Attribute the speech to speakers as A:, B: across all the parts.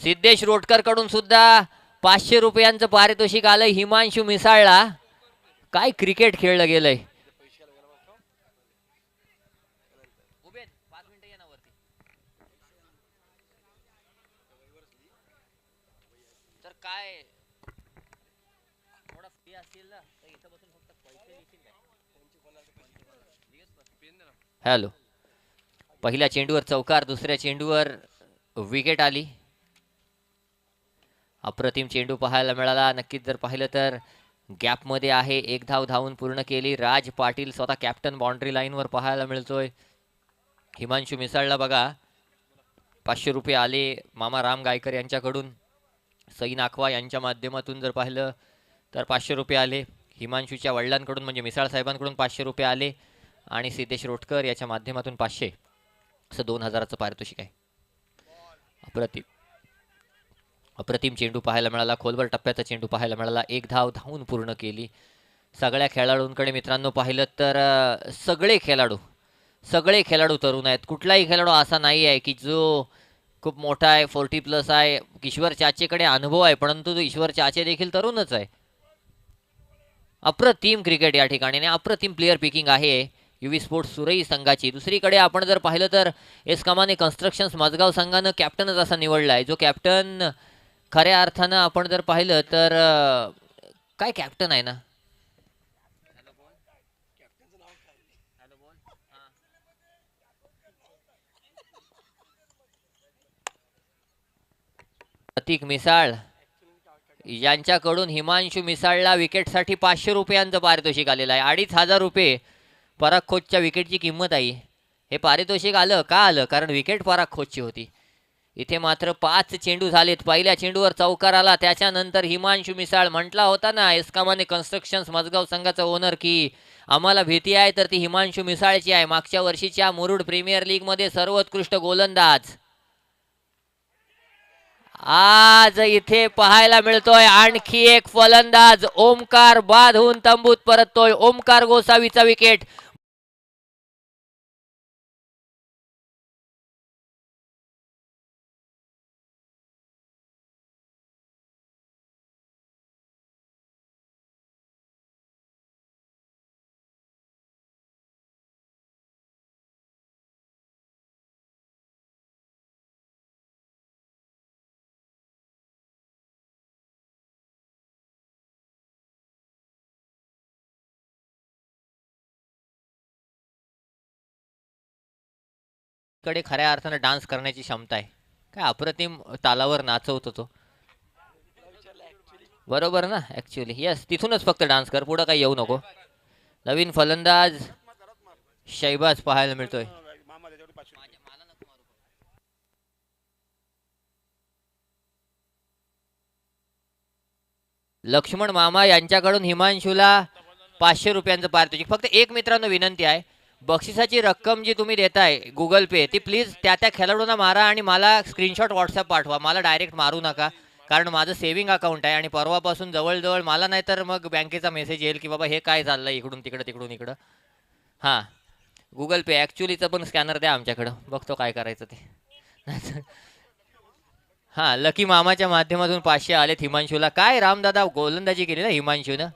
A: सिद्धेश रोटकर कडून सुद्धा 500 रुपयांचं पारितोषिक आलं हिमांशू मिसाळला. काय क्रिकेट खेळलं गेलंय. तर काय थोडा फ्री असतील ना तर इथं बसून फक्त पैसे देशील काय. हॅलो. पहिल्या चेंडूवर चौकार, दुसऱ्या चेंडूवर विकेट आली. अप्रतिम चेंडू पाहायला मिळाला. नक्कीच जर पाहिलं तर गॅपमध्ये आहे. एक धाव धावून पूर्ण केली. राज पाटील स्वतः कॅप्टन बाउंड्री लाईनवर पाहायला मिळतोय. हिमांशू मिसाळला बघा 500 रुपये आले मामा राम गायकर यांच्याकडून. सई नाखवा यांच्या माध्यमातून जर पाहिलं तर 500 रुपये आले. हिमांशूच्या वडिलांकडून म्हणजे मिसाळ साहेबांकडून 500 रुपये आले आणि सिद्धेश रोटकर याच्या माध्यमातून 500 असं 2000चं पारितोषिक आहे. अप्रतिम अप्रतिम चेंडू पाहायला मिळाला. खोलवर टप्प्याचा चेंडू पाहायला मिळाला. एक धाव धावून पूर्ण केली. सगळ्या खेळाडूंकडे मित्रांनो पाहिलं तर सगळे खेळाडू तरुण आहेत. कुठलाही खेळाडू असा नाही आहे की जो खूप मोठा आहे 40+ आहे. ईश्वर चाचेकडे अनुभव आहे परंतु ईश्वर चाचे देखील तरुणच आहे. अप्रतिम क्रिकेट या ठिकाणी आणि अप्रतिम प्लेयर पिकिंग आहे युवी स्पोर्ट्स सुरई संघाची. दुसरीकडे आपण जर पाहिलं तर एस कमाने कन्स्ट्रक्शन्स माझगाव संघानं कॅप्टनच असा निवडला आहे. जो कॅप्टन खऱ्या अर्थानं आपण जर पाहिलं तर काय कॅप्टन आहे ना. प्रतीक मिसाळ यांच्याकडून हिमांशू मिसाळला विकेटसाठी 500 रुपयांचं पारितोषिक आलेलं आहे. 2500 रुपये पराग खोचच्या विकेटची किंमत आहे. हे पारितोषिक आलं का आलं कारण विकेट पराग खोचची होती. इथे मात्र 5 चेंडू झालेत. पहिल्या चेंडूवर चौकार आला. त्याच्यानंतर हिमांशू मिसाळ म्हटला होता ना एस्कामाने कन्स्ट्रक्शन्स मजगाव संघाचा ओनर की आम्हाला भीती आहे तर ती हिमांशू मिसाळची आहे. मागच्या वर्षीच्या मुरुड प्रीमियर लीगमध्ये सर्वोत्कृष्ट गोलंदाज आज इथे पाहायला मिळतोय. आणखी एक फलंदाज ओमकार बांधून तंबूत परततोय. ओमकार गोसावीचा विकेट. कडे खऱ्या अर्थाने डान्स करण्याची क्षमता आहे. काय अप्रतिम तालावर नाचवतो तो. बरोबर ना ऍक्च्युली यस तिथूनच फक्त डान्स कर पुढे काही येऊ नको. नवीन फलंदाज शैबाज पाहायला मिळतोय. लक्ष्मण मामा यांच्याकडून हिमांशूला 500 रुपयांचं पारितोषिक. फक्त एक मित्रांनो विनंती आहे बक्षिसाची रक्कम जी तुम्ही देताय गुगल पे ती प्लीज त्या त्या खेळाडूंना मारा आणि मला स्क्रीनशॉट व्हॉट्सअप पाठवा. मला डायरेक्ट मारू नका कारण माझं सेव्हिंग अकाउंट आहे आणि परवापासून जवळजवळ मला नाही तर मग बँकेचा मेसेज येईल की बाबा हे काय चाललंय इकडून तिकडं तिकडून इकडं. हां गुगल पे ॲक्च्युलीचं पण स्कॅनर द्या आमच्याकडं बघतो काय करायचं ते. हां लकी मामाच्या माध्यमातून 500 आलेत हिमांशूला. काय रामदादा गोलंदाजी केली ना हिमांशूनं.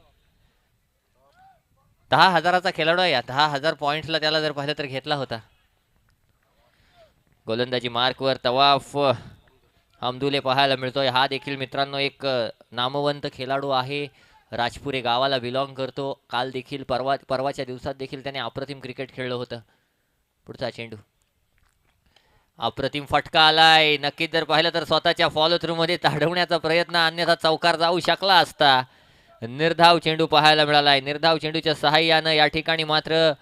A: 10,000चा खेळाडू आहे. 10,000 पॉईंट्सला त्याला जर पाहिलं तर घेतला होता. गोलंदाजी मार्कवर तवाफ हमदुले पाहायला मिळतोय. हा देखील मित्रांनो एक नामवंत खेळाडू आहे. राजपुरे गावाला बिलॉंग करतो. काल देखील परवाच्या दिवसात देखील त्याने अप्रतिम क्रिकेट खेळलं होतं. पुढचा चेंडू अप्रतिम फटका आलाय. नक्कीच जर पाहिलं तर स्वतःच्या फॉलो थ्रू मध्ये ताडवण्याचा प्रयत्न अन्यथा चौकार जाऊ शकला असता. निर्धाव चेंडू पाहायला मिळालाय. निर्धाव चेंडूच्या सहाय्यानं या ठिकाणी मात्र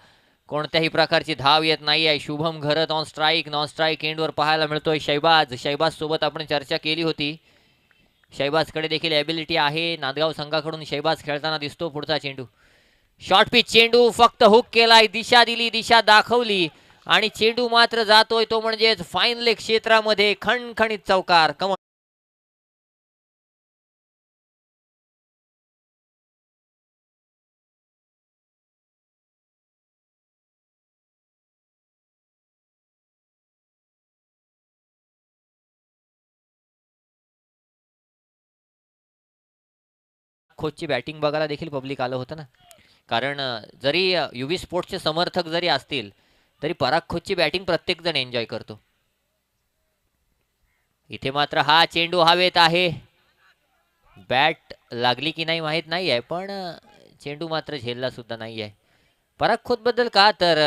A: कोणत्याही प्रकारची धाव येत नाही आहे. शुभम घरत ऑन स्ट्राईक नॉन स्ट्राईक एंडवर पाहायला मिळतोय. शैबाज सोबत आपण चर्चा केली होती. शैबाजकडे देखील एबिलिटी आहे. नांदगाव संघाकडून शैबाज खेळताना दिसतो. पुढचा चेंडू शॉर्ट पिच चेंडू फक्त हुक केलाय. दिशा दिली दिशा दाखवली आणि चेंडू मात्र जातोय तो म्हणजेच फाईन लेग क्षेत्रामध्ये खणखणीत चौकार. खोतची बॅटिंग बघायला देखील पब्लिक आलं होतं ना. कारण जरी युवी स्पोर्ट्सचे समर्थक जरी असतील तरी पराग खोतची बॅटिंग प्रत्येक जण एन्जॉय करतो. इथे मात्र हा चेंडू हवेत आहे. बॅट लागली की नाही माहीत नाही आहे, पण चेंडू मात्र झेलला सुद्धा नाही आहे. पराग खोत बद्दल का तर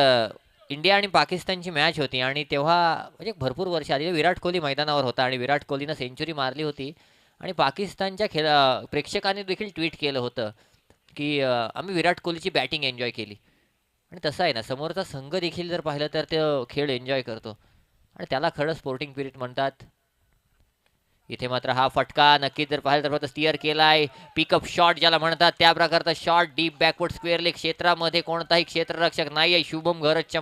A: इंडिया आणि पाकिस्तानची मॅच होती आणि तेव्हा म्हणजे भरपूर वर्ष आधी विराट कोहली मैदानावर होता आणि विराट कोहलीनं सेंचुरी मारली होती आणि पाकिस्तानच्या प्रेक्षकांनी देखील ट्विट केलं होतं की आम्ही विराट कोहलीची बॅटिंग एन्जॉय केली. आणि तसं आहे ना, समोरचा संघ देखील जर पाहिलं तर तो खेळ एन्जॉय करतो आणि त्याला खरं स्पोर्टिंग स्पिरिट म्हणतात. इथे मात्र हा फटका नक्कीच जर पाहिलं तर फक्त स्टिअर केलाय. पिकअप शॉट ज्याला म्हणतात त्या प्रकारचा shot deep backward square leg क्षेत्रामध्ये कोणताही क्षेत्ररक्षक नाही आहे. शुभम घरतच्या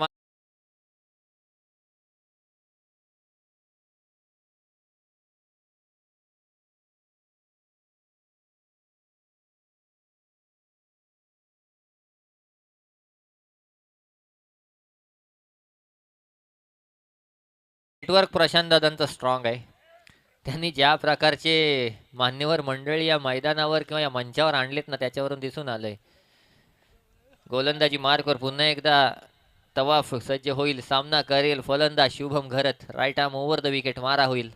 A: नेटवर्क प्रशांत दादांचं स्ट्रॉंग आहे. त्यांनी ज्या प्रकारचे मान्यवर मंडळी या मैदानावर किंवा या मंचावर आणलेत ना, त्याच्यावरून दिसून आलंय. गोलंदाजी मार्कवर पुन्हा एकदा तवाफ सज्ज होईल. सामना करेल फलंदाज Shubham Gharat. Right arm over the wicket मारा होईल.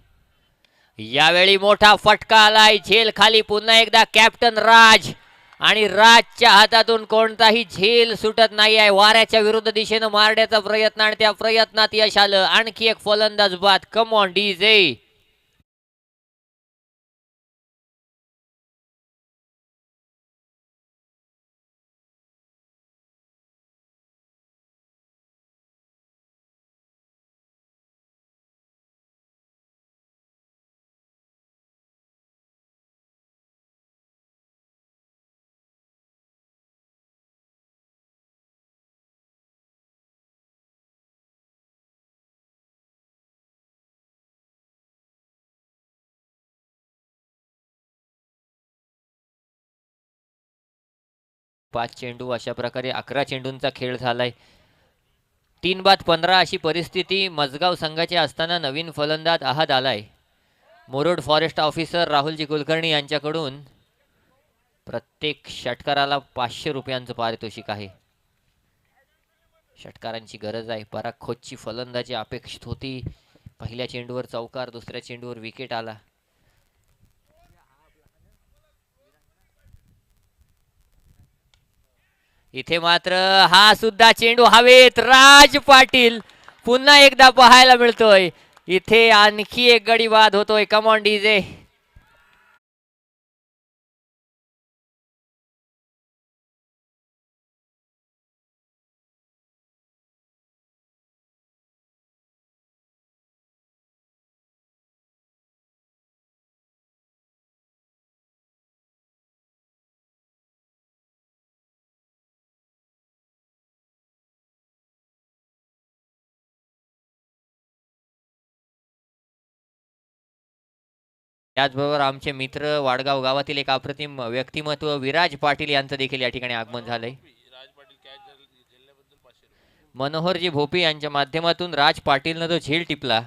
A: यावेळी मोठा फटका आलाय. झेल खाली पुन्हा एकदा कॅप्टन राज आणि राजच्या हातातून कोणताही झेल सुटत नाही आहे. वाऱ्याच्या विरुद्ध दिशेनं मारण्याचा प्रयत्न आणि त्या प्रयत्नात यश आलं. आणखी एक फलंदाज बाद. Come on DJ. पाच चेंडू अशा प्रकारे 11 चेंडूंचा खेळ झालाय. 3 बाद 15 अशी परिस्थिती मजगाव संघाची असताना नवीन फलंदाज अहद आलाय. मुरुड फॉरेस्ट ऑफिसर राहुलजी कुलकर्णी यांच्याकडून प्रत्येक षटकाराला 500 रुपयांचं पारितोषिक आहे. षटकारांची गरज आहे. पराग खोतची फलंदाजी अपेक्षित होती. पहिल्या चेंडूवर चौकार, दुसऱ्या चेंडूवर विकेट आला. इथे मात्र हा सुद्धा चेंडू हवेत. राज पाटील पुन्हा एकदा पाहायला मिळतोय. इथे आणखी एक गडी बाद होतोय. Come on DJ. त्याचबरोबर आमचे मित्र वाडगाव गावातील एक अप्रतिम व्यक्तिमत्व विराज पाटील यांचं देखील या ठिकाणी आगमन झालंय. मनोहरजी भोपी यांच्या माध्यमातून राज पाटीलनं जो झेल टिपला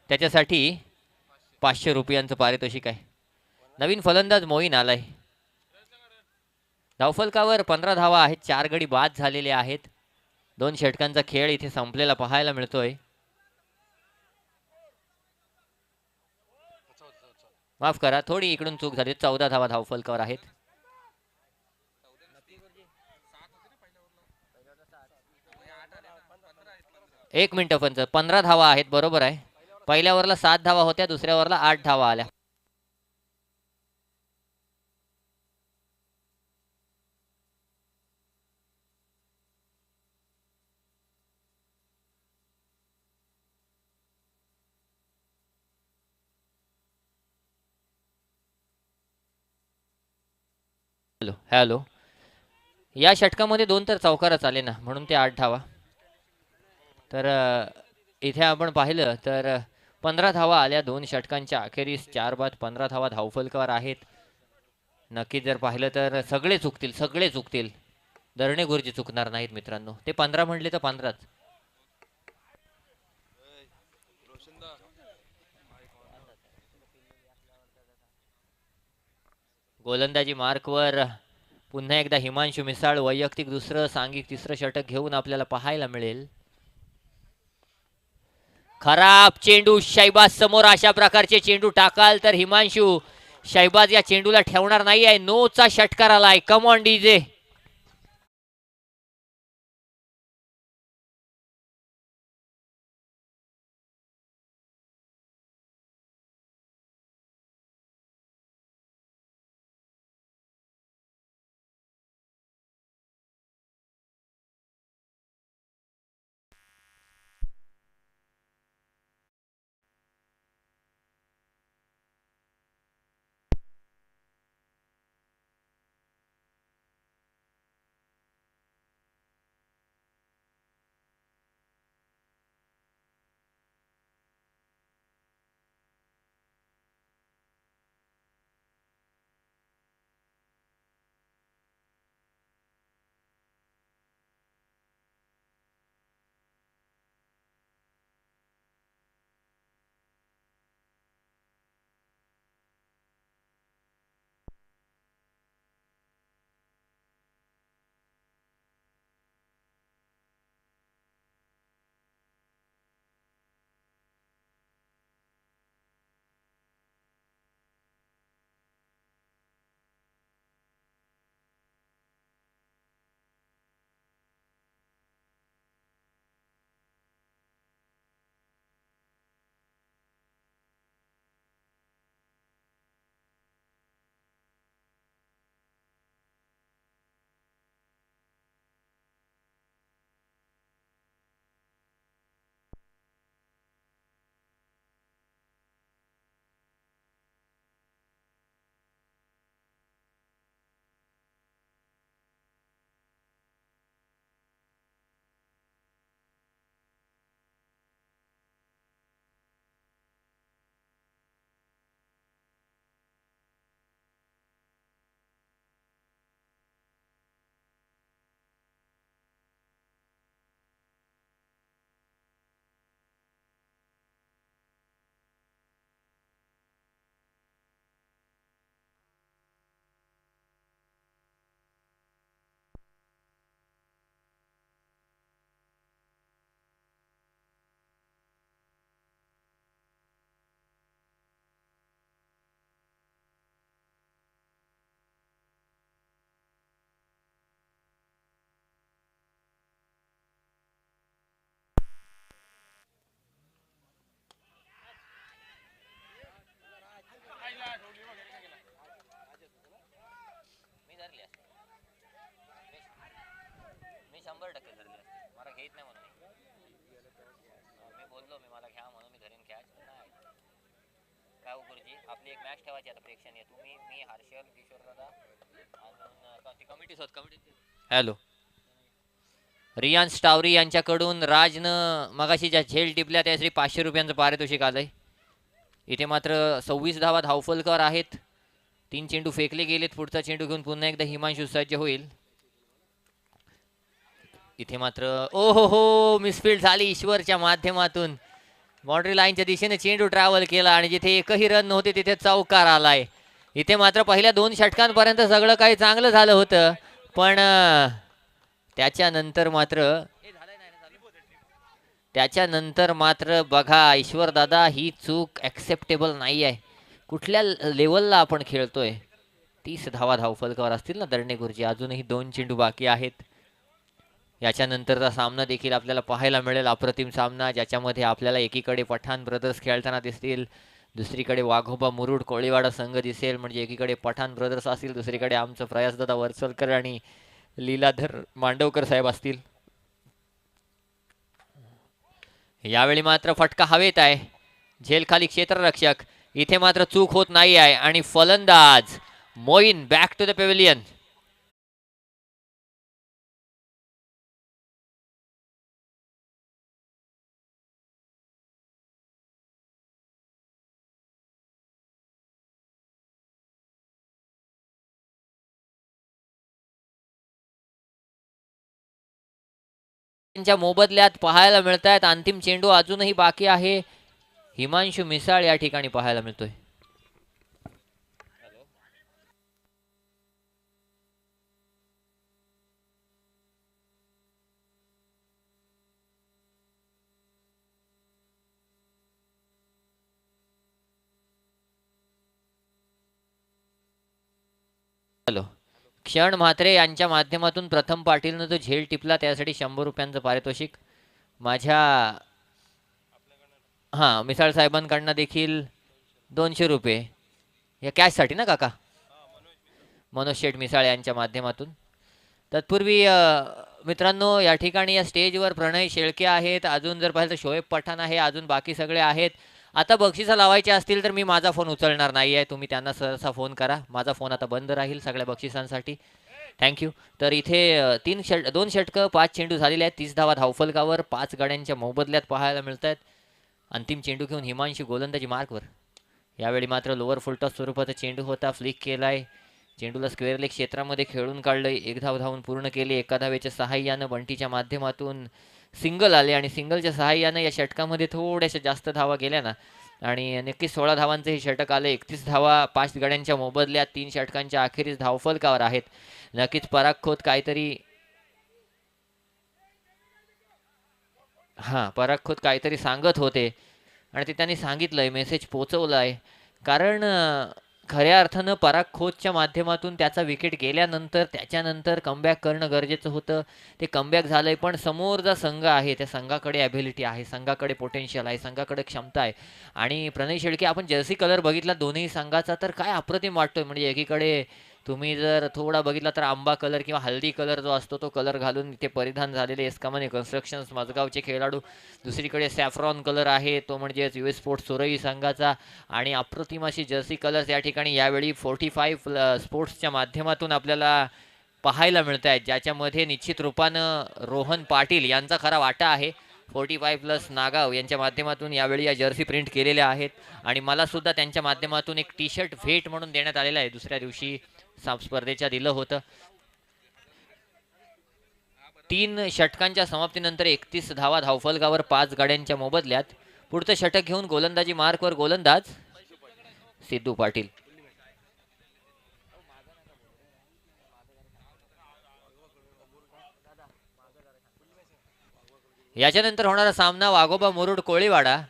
A: त्याच्यासाठी 500 रुपयांचं पारितोषिक आहे. नवीन फलंदाज मोईन आलाय. धावफलकावर 15 धावा आहेत. 4 गडी बाद झालेले आहेत. 2 षटकांचा खेळ इथे संपलेला पाहायला मिळतोय. माफ करा, थोडी इकडून चूक झाली. 14 धावा धावफलकावर आहेत. एक मिनिट पंच. 15 धावा आहेत, बरोबर आहे. पहिल्या ओव्हरला 7 धावा होत्या, दुसऱ्या ओव्हरला 8 धावा आल्या. Hello hello. या षटकामध्ये 2 तर चौकारच आले ना, म्हणून ते 8 धावा. तर इथे आपण पाहिलं तर 15 धावा आल्या 2 षटकांच्या अखेरीस. 4 बाद 15 धावा धावफलकावर आहेत. नक्कीच जर पाहिलं तर सगळे चुकतील. धरणे गुरुजी चुकणार नाहीत मित्रांनो. ते 15 म्हणले तर 15च. गोलंदाजी मार्कवर पुन्हा एकदा हिमांशू मिसाळ वैयक्तिक दुसरं सांघिक तिसरं षटक घेऊन आपल्याला पाहायला मिळेल. खराब चेंडू शैबाज समोर. अशा प्रकारचे चेंडू टाकाल तर हिमांशू शैबाज या चेंडूला ठेवणार नाही आहे. नोचा षटकार आलाय. Come on DJ. आपली एक मॅच ठेवायची आता प्रेक्षणीय. तुम्ही, मी, हर्षल, किशोर दादा आणि कमिटी. हॅलो. रियान स्टावरी यांच्याकडून राजनं मगाशी ज्या झेल टिपल्या त्यासाठी 500 रुपयांचं पारितोषिक आलंय. इथे मात्र 26 धावा धावफलकर आहेत. 3 चेंडू फेकले गेलेत. पुढचा चेंडू घेऊन पुन्हा एकदा हिमांशू सज्ज होईल. इथे मात्र ओहो हो मिसफील्ड झाली ईश्वरच्या माध्यमातून. बाउंड्री लाईनच्या दिशेने चेंडू ट्रॅव्हल केला आणि जिथे एकही रन नव्हते तिथे चौकार आलाय. इथे मात्र पहिल्या 2 षटकांपर्यंत सगळं काही चांगलं झालं होतं, पण त्याच्यानंतर मात्र बघा ईश्वरदादा ही चूक ॲक्सेप्टेबल नाही आहे. कुठल्या लेवलला आपण खेळतोय. 30 धावा धावफलकावर असतील ना दर्णे गुरुजी. अजूनही 2 चेंडू बाकी आहेत. याच्यानंतरचा सामना देखील आपल्याला पाहायला मिळेल. अप्रतिम सामना ज्याच्यामध्ये आपल्याला एकीकडे पठाण ब्रदर्स खेळताना दिसतील, दुसरीकडे वाघोबा मुरुड कोळीवाडा संघ दिसेल. म्हणजे एकीकडे पठाण ब्रदर्स असतील, दुसरीकडे आमचं प्रयासदादा वरसलकर आणि लीलाधर मांडवकर साहेब असतील. यावेळी मात्र फटका हवेत आहे. झेल खाली क्षेत्ररक्षक. इथे मात्र चूक होत नाही आहे आणि फलंदाज Moin back to the pavilion. त्यांच्या मोबदल्यात पाहायला मिळत आहेत. अंतिम चेंडू अजूनही बाकी आहे. हिमांशू मिसाळ या ठिकाणी पाहायला मिळतोय. हॅलो, क्षण म्हात्रे यांच्या माध्यमातून प्रथम पाटीलनं जो झेल टिपला त्यासाठी 100 रुपयांचं पारितोषिक. माझ्या हां, मिसाळ साहेबांकडनं देखील 200 रुपये या कॅशसाठी ना काका, मनोज शेठ मिसाळ यांच्या माध्यमातून. तत्पूर्वी मित्रांनो या ठिकाणी या स्टेजवर प्रणय शेळके आहेत, अजून जर पाहिलं तर शोएब पठाण आहे, अजून बाकी सगळे आहेत. आता बक्षिसं लावायचे असतील तर मी माझा फोन उचलणार नाही आहे, तुम्ही त्यांना सहसा फोन करा. माझा फोन आता बंद राहील सगळ्या बक्षिसांसाठी. थँक्यू. तर इथे 2 षटकं 5 चेंडू झालेले आहेत. 30 धावा धावफलकावर 5 गाड्यांच्या मोबदल्यात पाहायला मिळत आहेत. अंतिम चेंडू घेऊन हिमांशू गोलंदाजी मार्कवर. यावेळी मात्र लोअर फुलटॉस स्वरूपाचा चेंडू होता, फ्लिक केलाय, चेंडूला स्क्वेअर लेग क्षेत्रामध्ये खेळून काढलंय. 1 धाव धावून पूर्ण केली. एका धावेच्या सहाय्यानं बंटीच्या माध्यमातून सिंगल आले आणि सिंगलच्या सहाय्यानं या षटकामध्ये थोड्याशा जास्त धावा गेल्या ना आणि नक्कीच 16 धावांचं हे षटक आलं. 31 धावा 5 गड्यांच्या मोबदल्यात 3 षटकांच्या अखेरीस धावफलकावर आहेत. नक्कीच पराग खोत काहीतरी सांगत होते आणि ते त्यांनी सांगितलंय, मेसेज पोचवलाय. कारण खऱ्या अर्थानं पराग खोतच्या माध्यमातून त्याचा विकेट गेल्यानंतर त्याच्यानंतर कमबॅक करणं गरजेचं होतं. ते कमबॅक झालंय, पण समोर जो संघ आहे त्या संघाकडे ॲबिलिटी आहे, संघाकडे पोटेन्शियल आहे, संघाकडे क्षमता आहे. आणि प्रणय शेळके आपण जर्सी कलर बघितला दोन्ही संघाचा तर काय अप्रतिम वाटतोय. म्हणजे एकीकडे तुम्ही जर थोडा बघितला तर आंबा कलर किंवा हल्दी कलर जो असतो तो कलर घालून इथे परिधान झालेले एस्कामाने कन्स्ट्रक्शन्स मजगावचे खेळाडू. दुसरीकडे सॅफ्रॉन कलर आहे तो म्हणजेच US स्पोर्ट्स सुरई संघाचा. आणि अप्रतिम अशी जर्सी कलर्स या ठिकाणी यावेळी 45 स्पोर्ट्सच्या माध्यमातून आपल्याला पाहायला मिळत आहेत, ज्याच्यामध्ये निश्चित रूपानं रोहन पाटील यांचा खरा वाटा आहे. 45+ नागाव यांच्या माध्यमातून यावेळी या जर्सी प्रिंट केलेल्या आहेत आणि मला सुद्धा त्यांच्या माध्यमातून एक टी शर्ट भेट म्हणून देण्यात आलेला आहे. दुसऱ्या दिवशी स्पर्धेच्या दिलं होतं. 3 षटकांच्या समाप्तीनंतर 31 धावा धावफलकावर 5 गाड्यांच्या मोबदल्यात. पुढचं षटक घेऊन गोलंदाजी मार्कवर गोलंदाज सिद्धू पाटील. याच्यानंतर होणारा सामना वाघोबा मुरुड कोळीवाडा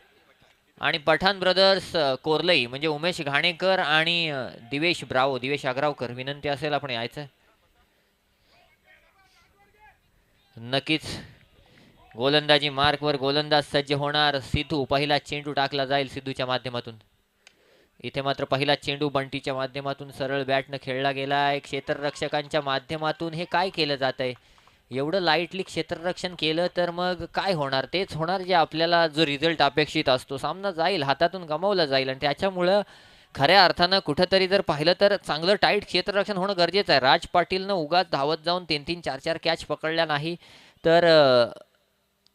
A: आणि पठाण ब्रदर्स कोरलई म्हणजे उमेश घाणेकर आणि दिवेश आग्रावकर. विनंती असेल आपण यायचं. नक्कीच गोलंदाजी मार्कवर गोलंदाज सज्ज होणार. सिद्धू, पहिला चेंडू टाकला जाईल सिद्धूच्या माध्यमातून. इथे मात्र पहिला चेंडू बंटीच्या माध्यमातून सरळ बॅटनं खेळला गेलाय. क्षेत्ररक्षकांच्या माध्यमातून हे काय केलं जात आहे, एवढं लाईटली क्षेत्ररक्षण केलं तर मग काय होणार, तेच होणार जे आपल्याला जो रिझल्ट अपेक्षित असतो. सामना जाईल, हातातून गमावला जाईल आणि त्याच्यामुळं खऱ्या अर्थानं कुठंतरी जर पाहिलं तर चांगलं टाईट क्षेत्ररक्षण होणं गरजेचं आहे. राज पाटीलनं उगाच धावत जाऊन 3-3 4-4 कॅच पकडल्या नाही तर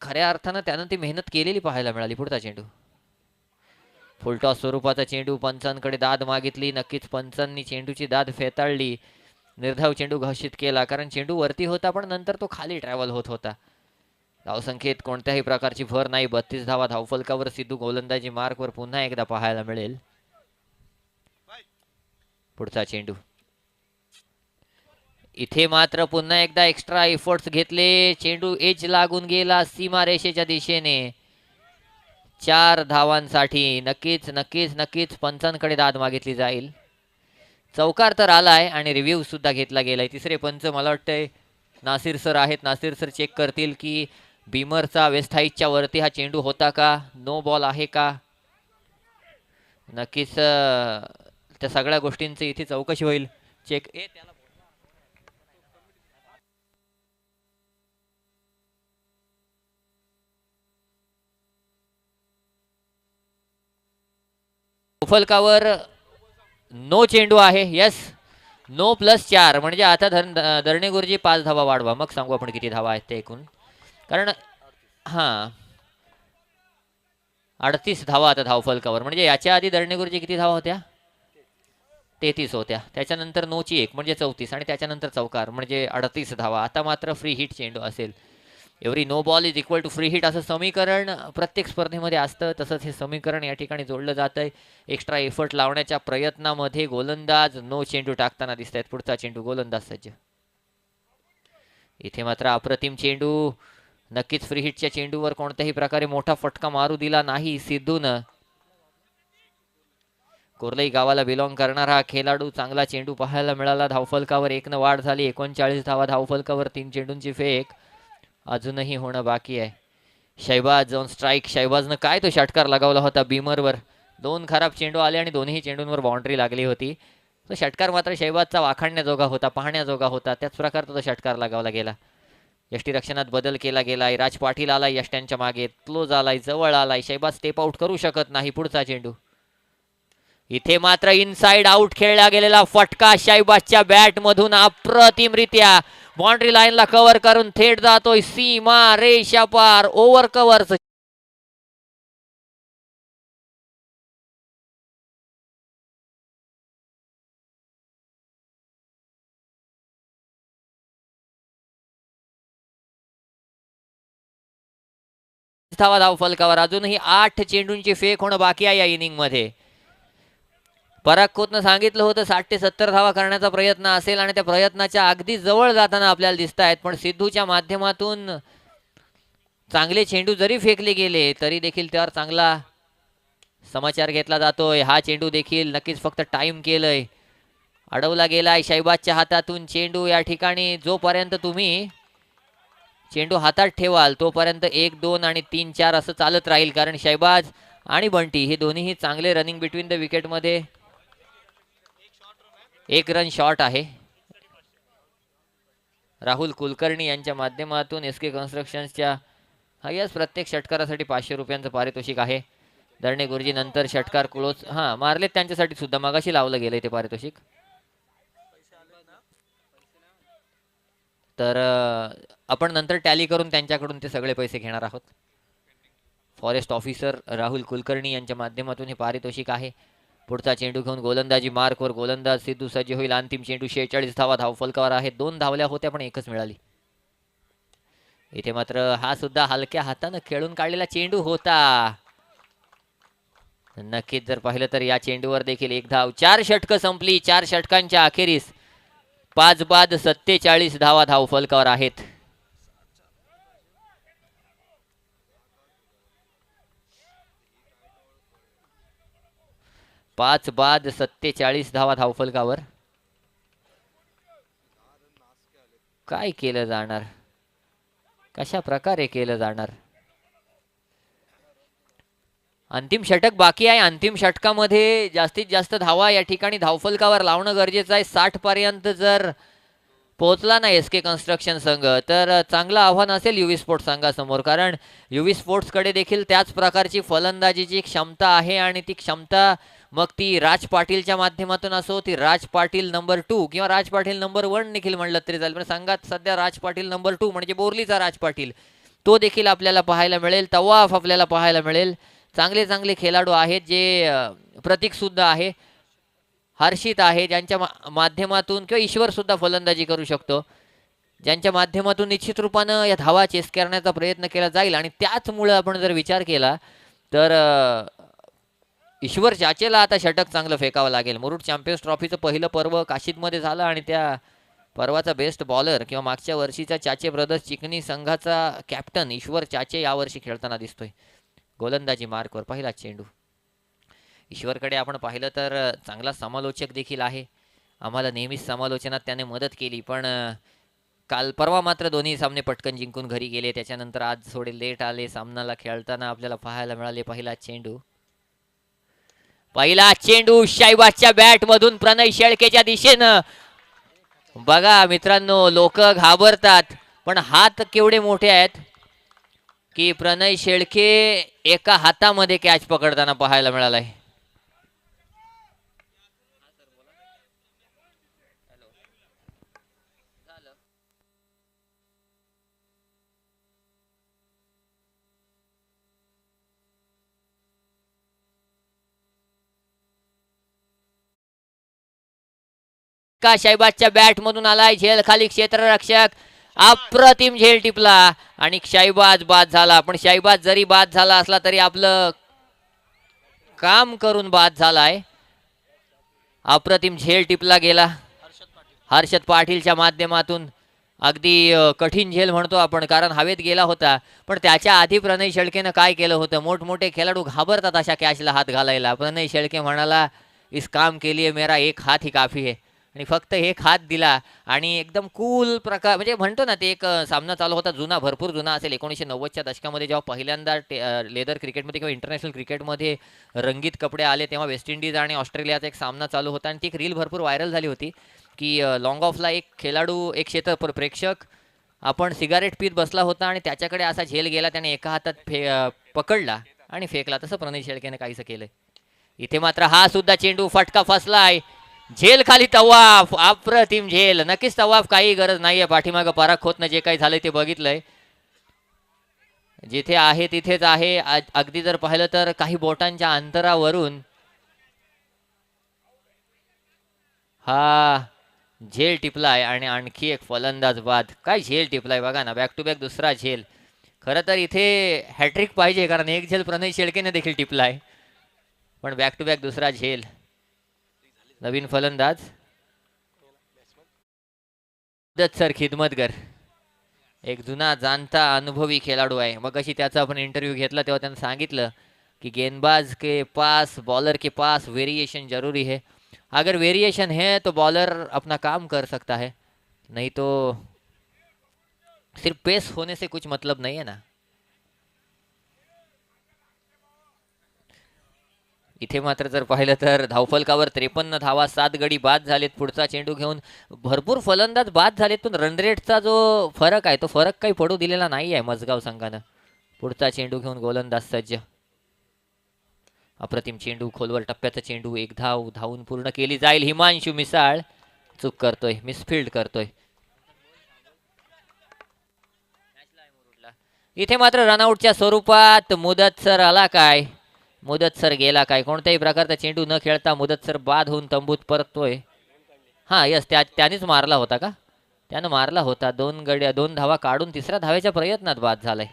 A: खऱ्या अर्थानं त्यानं ती मेहनत केलेली पाहायला मिळाली. पुढचा चेंडू फुलटॉस स्वरूपाचा चेंडू, पंचांकडे दाद मागितली. नक्कीच पंचांनी चेंडूची दाद फेटाळली. निर्धाव चेंडू घोषित केला कारण चेंडू वरती होता पण नंतर तो खाली ट्रॅव्हल होत होता. धावसंख्येत कोणत्याही प्रकारची भर नाही. 32 धावा धावफलकावर सिद्धू गोलंदाजी मार्कवर पुन्हा एकदा पाहायला मिळेल. पुढचा चेंडू इथे मात्र पुन्हा एकदा एक्स्ट्रा एफर्ट्स घेतले. चेंडू एज लागून गेला सीमारेषेच्या दिशेने. 4 धावांसाठी नक्कीच नक्कीच नक्कीच पंचांकडे दाद मागितली जाईल. चौकार तर आलाय आणि रिव्ह्यू सुद्धा घेतला गेलाय. तिसरे पंच मला वाटतंय नासिर सर आहेत. नासिर सर चेक करतील की बीमरचा वेस्ट हाईटच्या वरती हा चेंडू होता का, नो बॉल आहे का. नक्कीच त्या सगळ्या गोष्टींची इथे चौकशी होईल. चेक फलकावर नो चेंडू आहे. यस, नो +4 म्हणजे आता धरणे गुरुजी 5 धावा वाढवा, मग सांगू आपण किती धावा आहेत ते एकूण. कारण हां 38 धावा आता धावफलकावर, म्हणजे याच्या आधी धरणे गुरुजी किती धावा होत्या, 33 होत्या. त्याच्यानंतर नोची 1 म्हणजे 34 आणि त्याच्यानंतर चौकार म्हणजे 38 धावा. आता मात्र फ्री हिट चेंडू असेल. Every no ball is equal to free hit असं समीकरण प्रत्येक स्पर्धेमध्ये असतं. तसंच हे समीकरण या ठिकाणी जोडलं जात आहे. एक्स्ट्रा एफर्ट लावण्याच्या प्रयत्नामध्ये गोलंदाज नो चेंडू टाकताना दिसत आहेत. पुढचा चेंडू गोलंदाज सज्ज. इथे मात्र अप्रतिम चेंडू. नक्कीच फ्री हिटच्या चेंडूवर कोणत्याही प्रकारे मोठा फटका मारू दिला नाही सिद्धूनं. कोर्लई गावाला बिलॉंग करणारा खेळाडू. चांगला चेंडू पाहायला मिळाला. धावफलकावर 1 न वाढ झाली. 39 धावा धावफलकावर. 3 चेंडूंची फेक अजूनही होणं बाकी आहे. शैबाज ऑन स्ट्राईक. शैबाजनं काय तो षटकार लगावला होता बीमरवर. 2 खराब चेंडू आले आणि दोन्ही चेंडूंवर बाउंड्री लागली होती. तो षटकार मात्र शैबाजचा वाखाणण्याजोगा होता, पाहण्याजोगा होता. त्याच प्रकारचा तो षटकार लगावला गेला. यष्टीरक्षणात बदल केला गेलाय. राज पाटील आलाय यष्ट्यांच्या मागे. क्लोज आलाय, जवळ आलाय. शैबाज स्टेप आउट करू शकत नाही. पुढचा चेंडू इथे मात्र इनसाइड आउट खेळला गेलेला फटका शैबाजच्या बॅट मधून अप्रतिमरित्या बाउंड्री लाईनला कव्हर करून थेट जातोय सीमा रेषा पार. Over cover. धावा धावफलकावर. अजूनही 8 चेंडूंची फेक होणं बाकी आहे या इनिंग मध्ये. पराग खोतनं सांगितलं होतं 60 ते 70 धावा करण्याचा प्रयत्न असेल आणि त्या प्रयत्नाच्या अगदी जवळ जाताना आपल्याला दिसत आहेत. पण सिद्धूच्या माध्यमातून चांगले चेंडू जरी फेकले गेले तरी देखील त्यावर चांगला समाचार घेतला जातोय. हा चेंडू देखील नक्कीच फक्त टाइम केलंय. अडवला गेलाय शैबाजच्या हातातून चेंडू. या ठिकाणी जोपर्यंत तुम्ही चेंडू हातात ठेवाल तोपर्यंत 1 2 आणि 3 4 असं चालत राहील. कारण शैबाज आणि बंटी हे दोन्हीही चांगले रनिंग बिटवीन द विकेटमध्ये. 1 रन शॉर्ट आहे. राहुल कुलकर्णी यांच्या माध्यमातून एसके कन्स्ट्रक्शन्सच्या हायस प्रत्येक षटकारासाठी 500 रुपयांचं पारितोषिक आहे. दरणे गुरुजी नंतर षटकार क्लोज मारलेत त्यांच्यासाठी सुद्धा मगाशी लावलं गेलंय ते पारितोषिक. तर आपण नंतर टॅली करून त्यांच्याकडून ते सगळे पैसे घेणार आहोत. फॉरेस्ट ऑफिसर राहुल कुलकर्णी यांच्या माध्यमातून हे पारितोषिक आहे. पुढचा चेंडू घेऊन गोलंदाजी मार्कवर गोलंदाज सिद्धू सज्ज होईल. अंतिम चेंडू 46 धावा धावफलकावर आहे. 2 धावल्या होत्या पण एकच मिळाली. इथे मात्र हा सुद्धा हलक्या हातानं खेळून काढलेला चेंडू होता. नक्कीच जर पाहिलं तर या चेंडूवर देखील 1 धाव. 4 षटकं संपली. 4 षटकांच्या अखेरीस 5 बाद 47 धावा धावफलकावर आहेत. पाच बाद 47 धावा धावफलकावर. काय केलं जाणार, कशा प्रकारे केलं जाणार. अंतिम षटक बाकी आहे. अंतिम षटकामध्ये जास्तीत जास्त धावा या ठिकाणी धावफलकावर लावणं गरजेचं आहे. 60 पर्यंत जर पोहोचला नाही एसके कन्स्ट्रक्शन संघ तर चांगलं आव्हान असेल युवी स्पोर्ट्स संघासमोर. कारण युवी स्पोर्ट्सकडे देखील त्याच प्रकारची फलंदाजीची क्षमता आहे आणि ती क्षमता मग ती राज पाटीलच्या माध्यमातून असो, ती राज पाटील नंबर 2 किंवा राज पाटील नंबर 1 देखील म्हणलं तरी चालेल. पण संघात सध्या राज पाटील नंबर 2 म्हणजे बोरलीचा राज पाटील तो देखील आपल्याला पाहायला मिळेल. तवाफ आपल्याला पाहायला मिळेल. चांगले चांगले खेळाडू आहेत जे प्रतीक सुद्धा आहे, हर्षित आहे ज्यांच्या माध्यमातून किंवा ईश्वर सुद्धा फलंदाजी करू शकतो, ज्यांच्या माध्यमातून निश्चित रूपानं या धावा चेस करण्याचा प्रयत्न केला जाईल. आणि त्याचमुळे आपण जर विचार केला तर ईश्वर चाचेला आता षटक चांगलं फेकावं लागेल. मुरुड चॅम्पियन्स ट्रॉफीचं पहिलं पर्व काशीदमध्ये झालं आणि त्या पर्वाचा बेस्ट बॉलर किंवा मागच्या वर्षीचा चाचे ब्रदर्स चिकनी संघाचा कॅप्टन ईश्वर चाचे यावर्षी खेळताना दिसतोय. गोलंदाजी मार्कवर पहिला चेंडू. ईश्वरकडे आपण पाहिलं तर चांगला समालोचक देखील आहे. आम्हाला नेहमीच समालोचनात त्याने मदत केली. पण काल परवा मात्र दोन्ही सामने पटकन जिंकून घरी गेले. त्याच्यानंतर आज थोडे लेट आले. सामनाला खेळताना आपल्याला पाहायला मिळाले. पहिला चेंडू. पहिला चेंडू शाईबाजच्या बॅट मधून प्रणय शेळकेच्या दिशेनं. बघा मित्रांनो, लोक घाबरतात पण हात केवढे मोठे आहेत की प्रणय शेळके एका हातामध्ये कॅच पकडताना पाहायला मिळालाय. का शाईबाजच्या बॅट मधून आलाय. झेल खाली क्षेत्ररक्षक अप्रतिम झेल टिपला आणि शाईबाज बाद झाला. पण शाईबाज जरी बाद झाला असला तरी आपलं काम करून बाद झालाय. अप्रतिम झेल टिपला गेला हर्षद पाटीलच्या माध्यमातून. अगदी कठीण झेल म्हणतो आपण कारण हवेत गेला होता. पण त्याच्या आधी प्रणय शेळकेनं काय केलं होतं. मोठमोठे खेळाडू घाबरतात अशा कॅचला हात घालायला. प्रणय शेळके म्हणाला इस काम के लिए मेरा एक हात ही काफी है. आणि फक्त एक हात दिला आणि एकदम कूल प्रकार, म्हणजे म्हणतो ना ते एक सामना चालू होता जुना, भरपूर जुना असेल 1990च्या दशकामध्ये, जेव्हा पहिल्यांदा लेदर क्रिकेटमध्ये किंवा इंटरनॅशनल क्रिकेटमध्ये रंगीत कपडे आले, तेव्हा वेस्ट इंडिज आणि ऑस्ट्रेलियाचा एक सामना चालू होता आणि ती एक रील भरपूर व्हायरल झाली होती की लॉंग ऑफला एक खेळाडू, एक प्रेक्षक आपण सिगारेट पीत बसला होता आणि त्याच्याकडे असा झेल गेला, त्याने एका हातात पकडला आणि फेकला. तसं प्रणय शेळकेने काहीसं केलंय. इथे मात्र हा सुद्धा चेंडू फटका फसलाय, झेल खाली तवाफ, अप्रतिम झेल. नक्कीच तवाफ काही गरज नाहीये, पाठीमागं पराख होत ना जे काही झालंय ते बघितलंय. जिथे आहे तिथेच आहे. अगदी जर पाहिलं तर काही बोटांच्या अंतरावरून हा झेल टिपलाय आणि आणखी एक फलंदाज बाद. काय झेल टिपलाय बघा ना, बॅक टू बॅक दुसरा झेल. खरं तर इथे हॅट्रिक पाहिजे, कारण एक झेल प्रणय शेळकेने देखील टिपलाय, पण बॅक टू बॅक दुसरा झेल. नवीन फलंदाज सर खिदमतगर, एक जुना जाणता अनुभवी खेळाडू आहे. मग अशी त्याचा आपण इंटरव्ह्यू घेतला तेव्हा त्यांनी सांगितलं की गेंदबाज के पास, बॉलर के पास वेरिएशन जरूरी है. अगर वेरिएशन है तो बॉलर अपना काम कर सकता है, नहीं तो सिर्फ पेस होने से कुछ मतलब नहीं है ना. इथे मात्र जर पाहिलं तर धावफलकावर 53 धावा, 7 गडी बाद झालेत. पुढचा चेंडू घेऊन भरपूर फलंदाज बाद झालेत, पण रन रेटचा जो फरक आहे तो फरक काही पडू दिलेला नाही आहे मजगाव संघानं. पुढचा चेंडू घेऊन गोलंदाज सज्ज. अप्रतिम चेंडू, खोलवर टप्प्याचा चेंडू, एक धाव, धावून पूर्ण केली जाईल. हिमांशू मिसाळ चूक करतोय, मिसफिल्ड करतोय. इथे मात्र रनआउटच्या स्वरूपात मुदत सर आला काय, मुदत सर गेला काय. कोणत्याही प्रकारचा चेंडू न खेळता मुदत सर बाद होऊन तंबूत परततोय. हा यस, त्यानेच मारला होता का, त्यानं मारला होता. 2 धावा काढून तिसऱ्या धावेच्या प्रयत्नात बाद झालाय.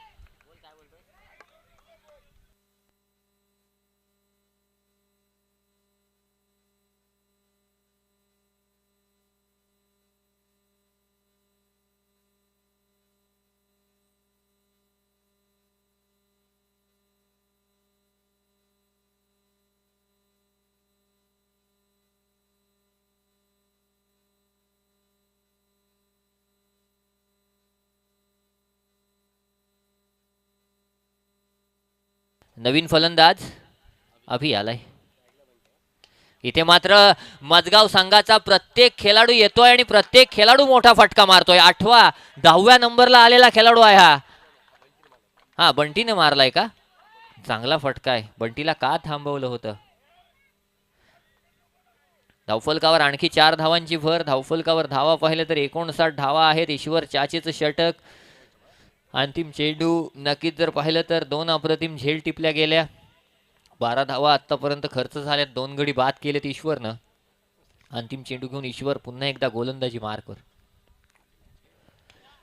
A: नवीन फलंदाज अभि आलाय. इथे मात्र मजगाव संघाचा प्रत्येक खेळाडू येतोय आणि प्रत्येक खेळाडू मोठा फटका मारतोय. 8व्या 10व्या नंबरला आलेला खेळाडू आहे हा. हा बंटीने मारलाय का, चांगला फटका आहे. बंटीला का थांबवलं होतं. धावफलकावर आणखी 4 धावांची भर. धावफलकावर धावा पाहिलं तर 59 धावा आहेत. ईश्वर चाचेचं षटक, अंतिम चेंडू. नक्कीच जर पाहिलं तर 2 अप्रतिम झेल टिपल्या गेल्या. 12 धावा आतापर्यंत खर्च झाल्यात. 2 गडी बाद केलेत ईश्वरनं. अंतिम चेंडू घेऊन ईश्वर पुन्हा एकदा गोलंदाजी मार्कवर.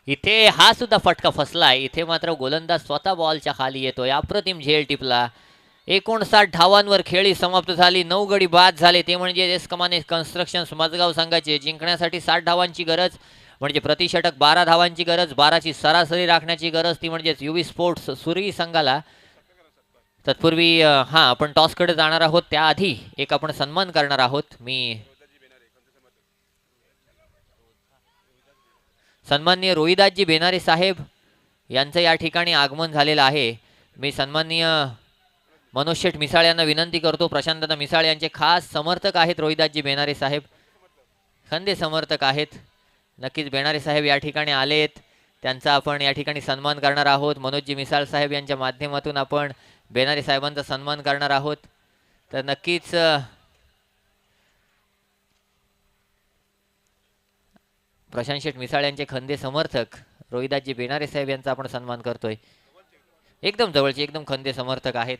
A: इथे हा सुद्धा फटका फसलाय. इथे मात्र गोलंदाज स्वतः बॉलच्या खाली येतोय. अप्रतिम झेल टिपला. 59 धावांवर खेळी समाप्त झाली. 9 गडी बाद झाले. ते म्हणजे एस कमाने कन्स्ट्रक्शन मजगाव संघाचे. जिंकण्यासाठी 60 धावांची गरज, म्हणजे प्रतिषटक 12 धावांची गरज, 12ची सरासरी राखण्याची गरज, ती म्हणजेच युवी स्पोर्ट्स सुरई संघाला. तत्पूर्वी हां आपण टॉसकडे जाणार आहोत, त्याआधी एक आपण सन्मान करणार आहोत. मी सन्माननीय रोहिदासजी बेनारे साहेब यांचं या ठिकाणी आगमन झालेलं आहे. मी सन्माननीय मनोज शेठ मिसाळ यांना विनंती करतो. प्रशांतदा मिसाळ यांचे खास समर्थक आहेत रोहिदासजी बेनारे साहेब, खंदे समर्थक आहेत. नक्कीच बेनारे साहेब या ठिकाणी आलेत, त्यांचा आपण या ठिकाणी सन्मान करणार आहोत. मनोजजी मिसाळ साहेब यांच्या माध्यमातून आपण बेनारे साहेबांचा सन्मान करणार आहोत. तर नक्कीच प्रशांत शेठ मिसाळ यांचे खंदे समर्थक रोहिदासजी बेनारे साहेब यांचा आपण सन्मान करतोय. एकदम जवळचे, एकदम खंदे समर्थक आहेत.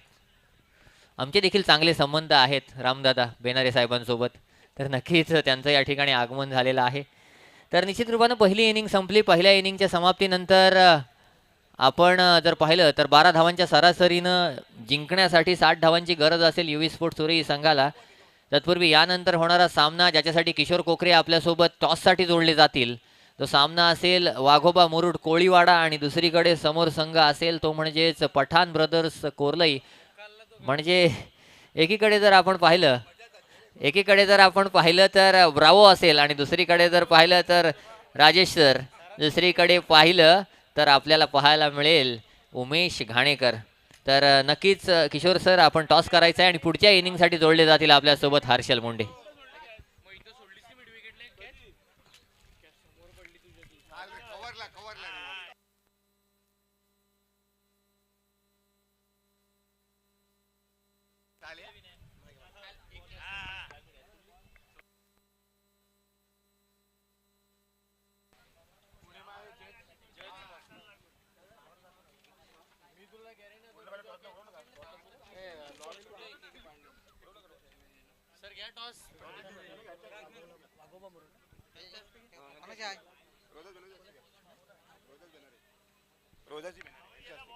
A: आमचे देखील चांगले संबंध आहेत रामदादा बेनारे साहेबांसोबत. तर नक्कीच त्यांचं या ठिकाणी आगमन झालेलं आहे. तर निश्चित रूपानं पहिली इनिंग संपली. पहिल्या इनिंगच्या समाप्तीनंतर आपण जर पाहिलं तर 12 धावांच्या सरासरीनं जिंकण्यासाठी 60 धावांची गरज असेल युवी स्पोर्ट्स सुरई संघाला. तत्पूर्वी यानंतर होणारा सामना, ज्याच्यासाठी किशोर कोकरे आपल्यासोबत टॉससाठी जोडले जातील, तो सामना असेल वाघोबा मुरुड कोळीवाडा आणि दुसरीकडे समोर संघ असेल तो म्हणजेच पठाण ब्रदर्स कोरलई. म्हणजे एकीकडे जर आपण पाहिलं एकीकडे जर आपण पाहिलं तर ब्रावो असेल आणि दुसरीकडे जर पाहिलं तर राजेश सर, दुसरीकडे पाहिलं तर आपल्याला पाहायला मिळेल उमेश घाणेकर. तर नक्कीच किशोर सर आपण टॉस करायचा आहे आणि पुढच्या इनिंगसाठी जोडले जातील आपल्यासोबत हर्षल मुंडे.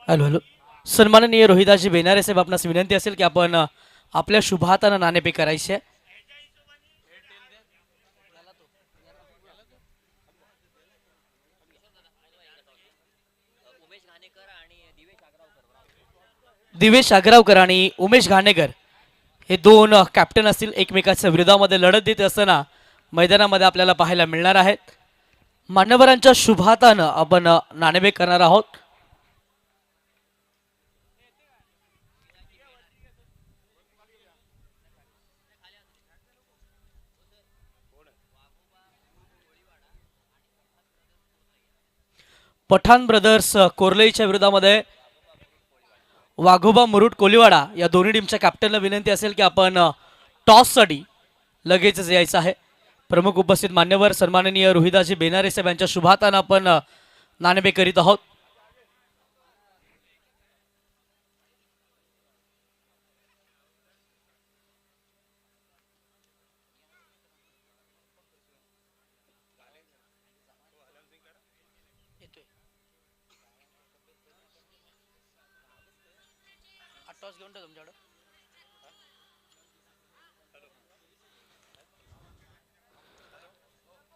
B: Hello hello. सन्माननीय रोहिदासजी बेनारे साहेब, आपणास विनंती असेल की आपण आपल्या शुभातानं नाणेफेक करायची आहे. दिवेश आग्रावकर आणि उमेश घाणेकर हे दोन कॅप्टन असतील, एकमेकाच्या विरोधामध्ये लढत देत असताना मैदानामध्ये आपल्याला पाहायला मिळणार आहेत. मान्यवरांच्या शुभातानं आपण नाणेफेक करणार आहोत. पठाण ब्रदर्स कोरलेच्या विरोधामध्ये वाघोबा मुरुड कोलीवाडा या दोन्ही टीमच्या कॅप्टनला विनंती असेल की आपण टॉससाठी लगेचच यायचं आहे. प्रमुख उपस्थित मान्यवर सन्माननीय रोहिदासजी बेनारे साहेब यांच्या शुभातानं आपण नाणेफेक करीत आहोत.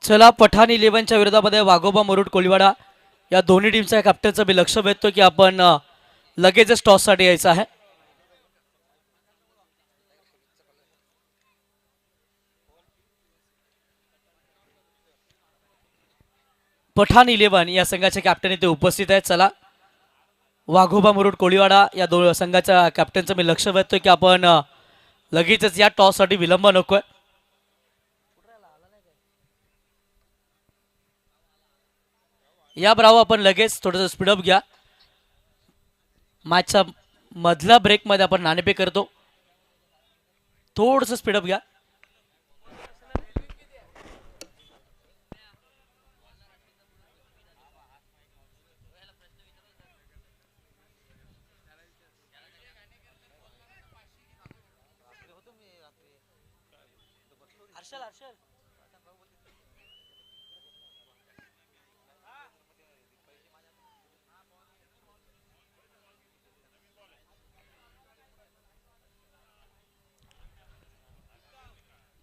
B: चला, पठाण 11च्या विरोधामध्ये वाघोबा मुरुड कोलीवाडा या दोन्ही टीमच्या कॅप्टनचं मी लक्ष वेधतो की आपण लगेचच टॉससाठी यायचं आहे. पठाण 11 या संघाचे कॅप्टन इथे उपस्थित आहेत. चला, वाघोबा मुरुड कोळीवाडा या दोन संघाच्या कॅप्टनचं मी लक्ष वेधतोय की आपण लगेचच या टॉससाठी विलंब नकोय. या ब्रावो, आपण लगेच थोडंसं स्पीडअप घ्या. मॅचच्या मधल्या ब्रेकमध्ये आपण नाणेफेक करतो, थोडंसं स्पीडअप घ्या.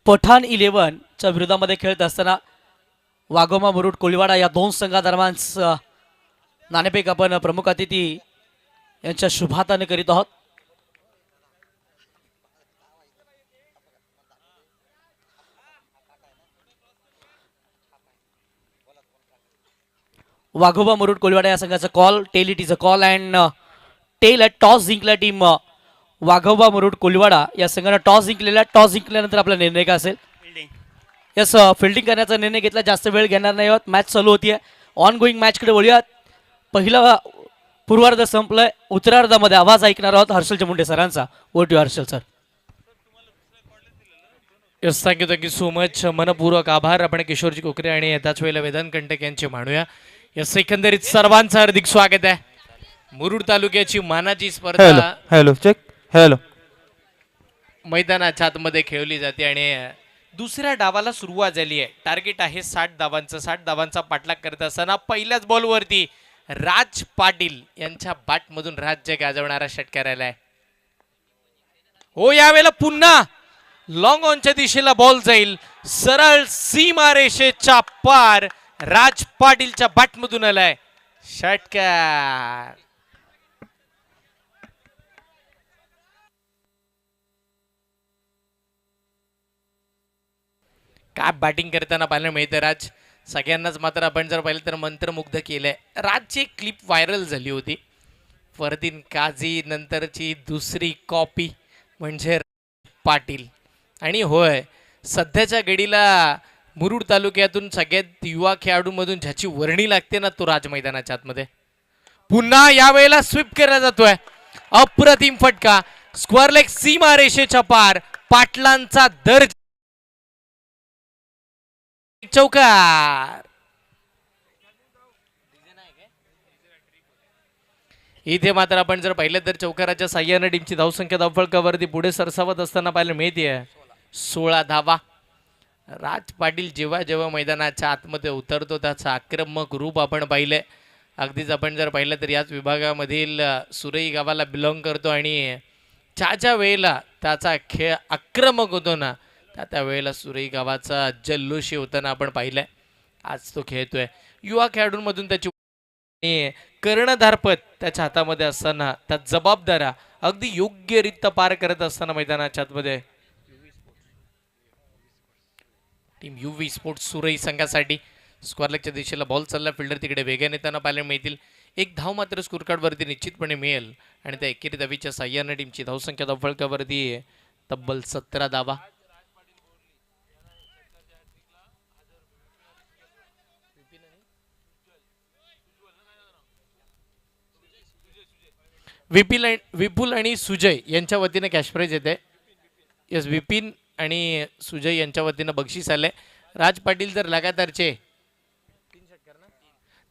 B: पठाण 11च्या विरोधामध्ये खेळत असताना वाघोबा मुरुड कोळीवाडा या दोन संघादरम्यान नाणेफेक आपण प्रमुख अतिथी यांच्या शुभाताने करीत आहोत. वाघोबा मुरुड कोळीवाडा या संघाचा call, tail it is a call and tail at toss जिंकला टीम वाघोबा मुरुड कोळीवाडा या संघाने टॉस जिंकलेला. टॉस जिंकल्यानंतर आपला निर्णय काय असेल? यस, फिल्डिंग करण्याचा निर्णय घेतला. जास्त वेळ घेणार नाही आहोत, मॅच चालू होतीये. ऑन गोईंग मॅचकडे वळूयात. पहिला पूर्वार्ध संपलाय, उत्तरार्धामध्ये आवाज ऐकणार आहोत हर्षल मुंडे सरांचा. ओट you Harshal sir.
C: Yes, thank you so much. मनपूर्वक आभार आपण किशोरजी कोकरे आणि त्याच वेळेला वेदांत कंटक यांचे मानूया. यस, एकंदरीत सर्वांचं हार्दिक स्वागत आहे. मुरुड तालुक्याची मानाची स्पर्धा
D: हॅलो चेक हॅलो
C: मैदानाच्या आतमध्ये खेळली जाते आणि दुसऱ्या डावाला सुरुवात झाली आहे. टार्गेट आहे 60 धावांचं. 60 धावांचा पाठलाग करत असताना पहिल्याच बॉलवरती राज पाटील यांच्या बॅटमधून राज्य गाजवणारा षटकार आलाय. हो, यावेळेला पुन्हा लॉंग ऑनच्या दिशेला बॉल जाईल. सरळ सीमा रेषेच्या पार राज पाटीलच्या बॅटमधून आलाय षटकार. काय बॅटिंग करताना पाहायला मिळतं राज. सगळ्यांनाच मात्र आपण जर पाहिलं तर मंत्रमुग्ध केलंय. राजची एक क्लिप व्हायरल झाली होती. फरदीन काझी नंतरची दुसरी कॉपी म्हणजे पाटील. आणि होय, सध्याच्या घडीला मुरुड तालुक्यातून सगळ्यात युवा खेळाडूंमधून ज्याची वर्णी लागते ना, तो राज मैदानाच्या आतमध्ये. पुन्हा यावेळेला स्वीप केला जातोय. अप्रतिम फटका, स्क्वेअर लेग सीमा रेषेच्या पार, पाटलांचा दर्ज, चौकार. इथे मात्र आपण जर पाहिलं तर चौकाराच्या साह्याने टीमची धावसंख्या धावफलकावरती पुढे सरसावत असताना पाहायला मिळते. 16 धावा. राज पाटील जेव्हा जेव्हा मैदानाच्या आतमध्ये उतरतो त्याचं आक्रमक रूप आपण पाहिलंय. अगदीच आपण जर पाहिलं तर याच विभागामधील सुरई गावाला बिलॉंग करतो आणि ज्या वेळेला त्याचा खेळ आक्रमक होतो ना, त्या वेळेला सुरई गावाचा जल्लोषी होताना आपण पाहिलंय. आज तो खेळतोय. युवा खेळाडूंमधून त्याची कर्णधारपद त्याच्या हातामध्ये असताना त्या जबाबदाऱ्या अगदी योग्यरित्या पार करत असताना मैदानाच्या आतमध्ये टीम युवी स्पोर्ट्स सुरई संघासाठी स्क्वेअर लेगच्या दिशेला बॉल चालला. फिल्डर तिकडे वेगाने त्यांना पाहायला मिळतील. एक धाव मात्र स्कोर कार्डवरती निश्चितपणे मिळेल आणि त्या एकेरी धावीच्या साह्याने टीमची धावसंख्या धावफलकावरती तब्बल 17 धावा. विपुल आणि सुजय यांच्या वतीने कॅश प्राइज येते. यस, विपिन आणि सुजय यांच्या वतीनं बक्षीस आले. राज पाटील जर लगातारचे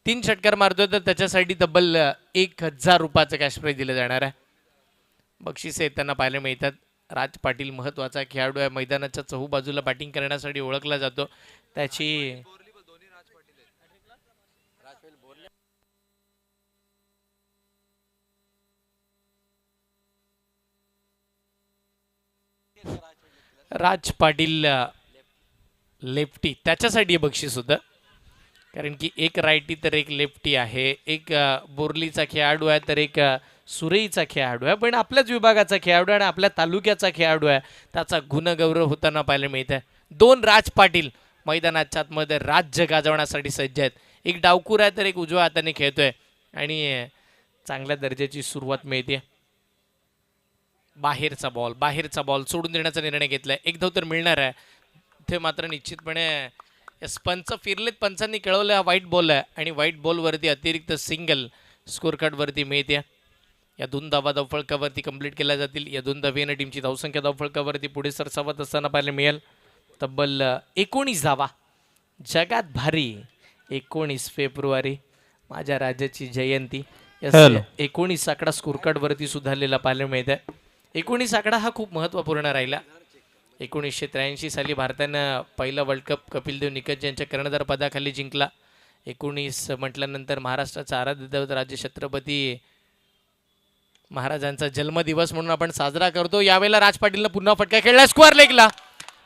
C: 3 षटकार मारतोय तर त्याच्यासाठी तब्बल 1000 रुपयाचं कॅश प्राइज दिलं जाणार आहे. बक्षीस येताना पाहायला मिळतात. राज पाटील महत्त्वाचा खेळाडू आहे. मैदानाच्या चहूबाजूला बॅटिंग करण्यासाठी ओळखला जातो. त्याची राज पाटील लेफ्टी, त्याच्यासाठी बक्षीस होतं. कारण की एक रायटी तर एक लेफ्टी आहे, एक बोरलीचा खेळाडू आहे तर एक सुरईचा खेळाडू आहे. पण आपल्याच विभागाचा खेळाडू आहे आणि आपल्या तालुक्याचा खेळाडू आहे. त्याचा गुणगौरव होताना पाहायला मिळत आहे. 2 राज पाटील मैदानाच्या आतमध्ये राज्य गाजवण्यासाठी सज्ज आहेत. एक डावकूर आहे तर एक उजव्या हाताने खेळतोय आणि चांगल्या दर्जाची सुरुवात मिळते. बाहेरचा बॉल सोडून देण्याचा निर्णय घेतलाय. एक धाव तर मिळणार आहे. ते मात्र निश्चितपणे पंच फिरलेत. पंचांनी कळवलं हा व्हाईट बॉल आहे आणि व्हाईट बॉलवरती अतिरिक्त सिंगल स्कोर कार्डवरती मिळते. या 2 धावा धावफलकावरती कंप्लीट केल्या जातील. या 2 धावेनं टीमची धावसंख्या धावफलकावरती पुढे सरसावत असताना पाहायला मिळेल तब्बल 19 धावा. जगात भारी 19 फेब्रुवारी माझ्या राजाची जयंती. 19 आकडा स्कोर कार्डवरती सुधारलेला पाहायला मिळत आहे. 19 आकडा हा खूप महत्त्वपूर्ण राहिला. 1983 साली भारतानं पहिला वर्ल्ड कप कपिलदेव निकट यांच्या कर्णधार पदाखाली जिंकला. 19 म्हटल्यानंतर महाराष्ट्राचा आराध्य दैवत राजे छत्रपती महाराजांचा जन्मदिवस म्हणून आपण साजरा करतो. यावेळेला राज पाटीलनं पुन्हा फटका खेळला स्क्वेअर लेगला.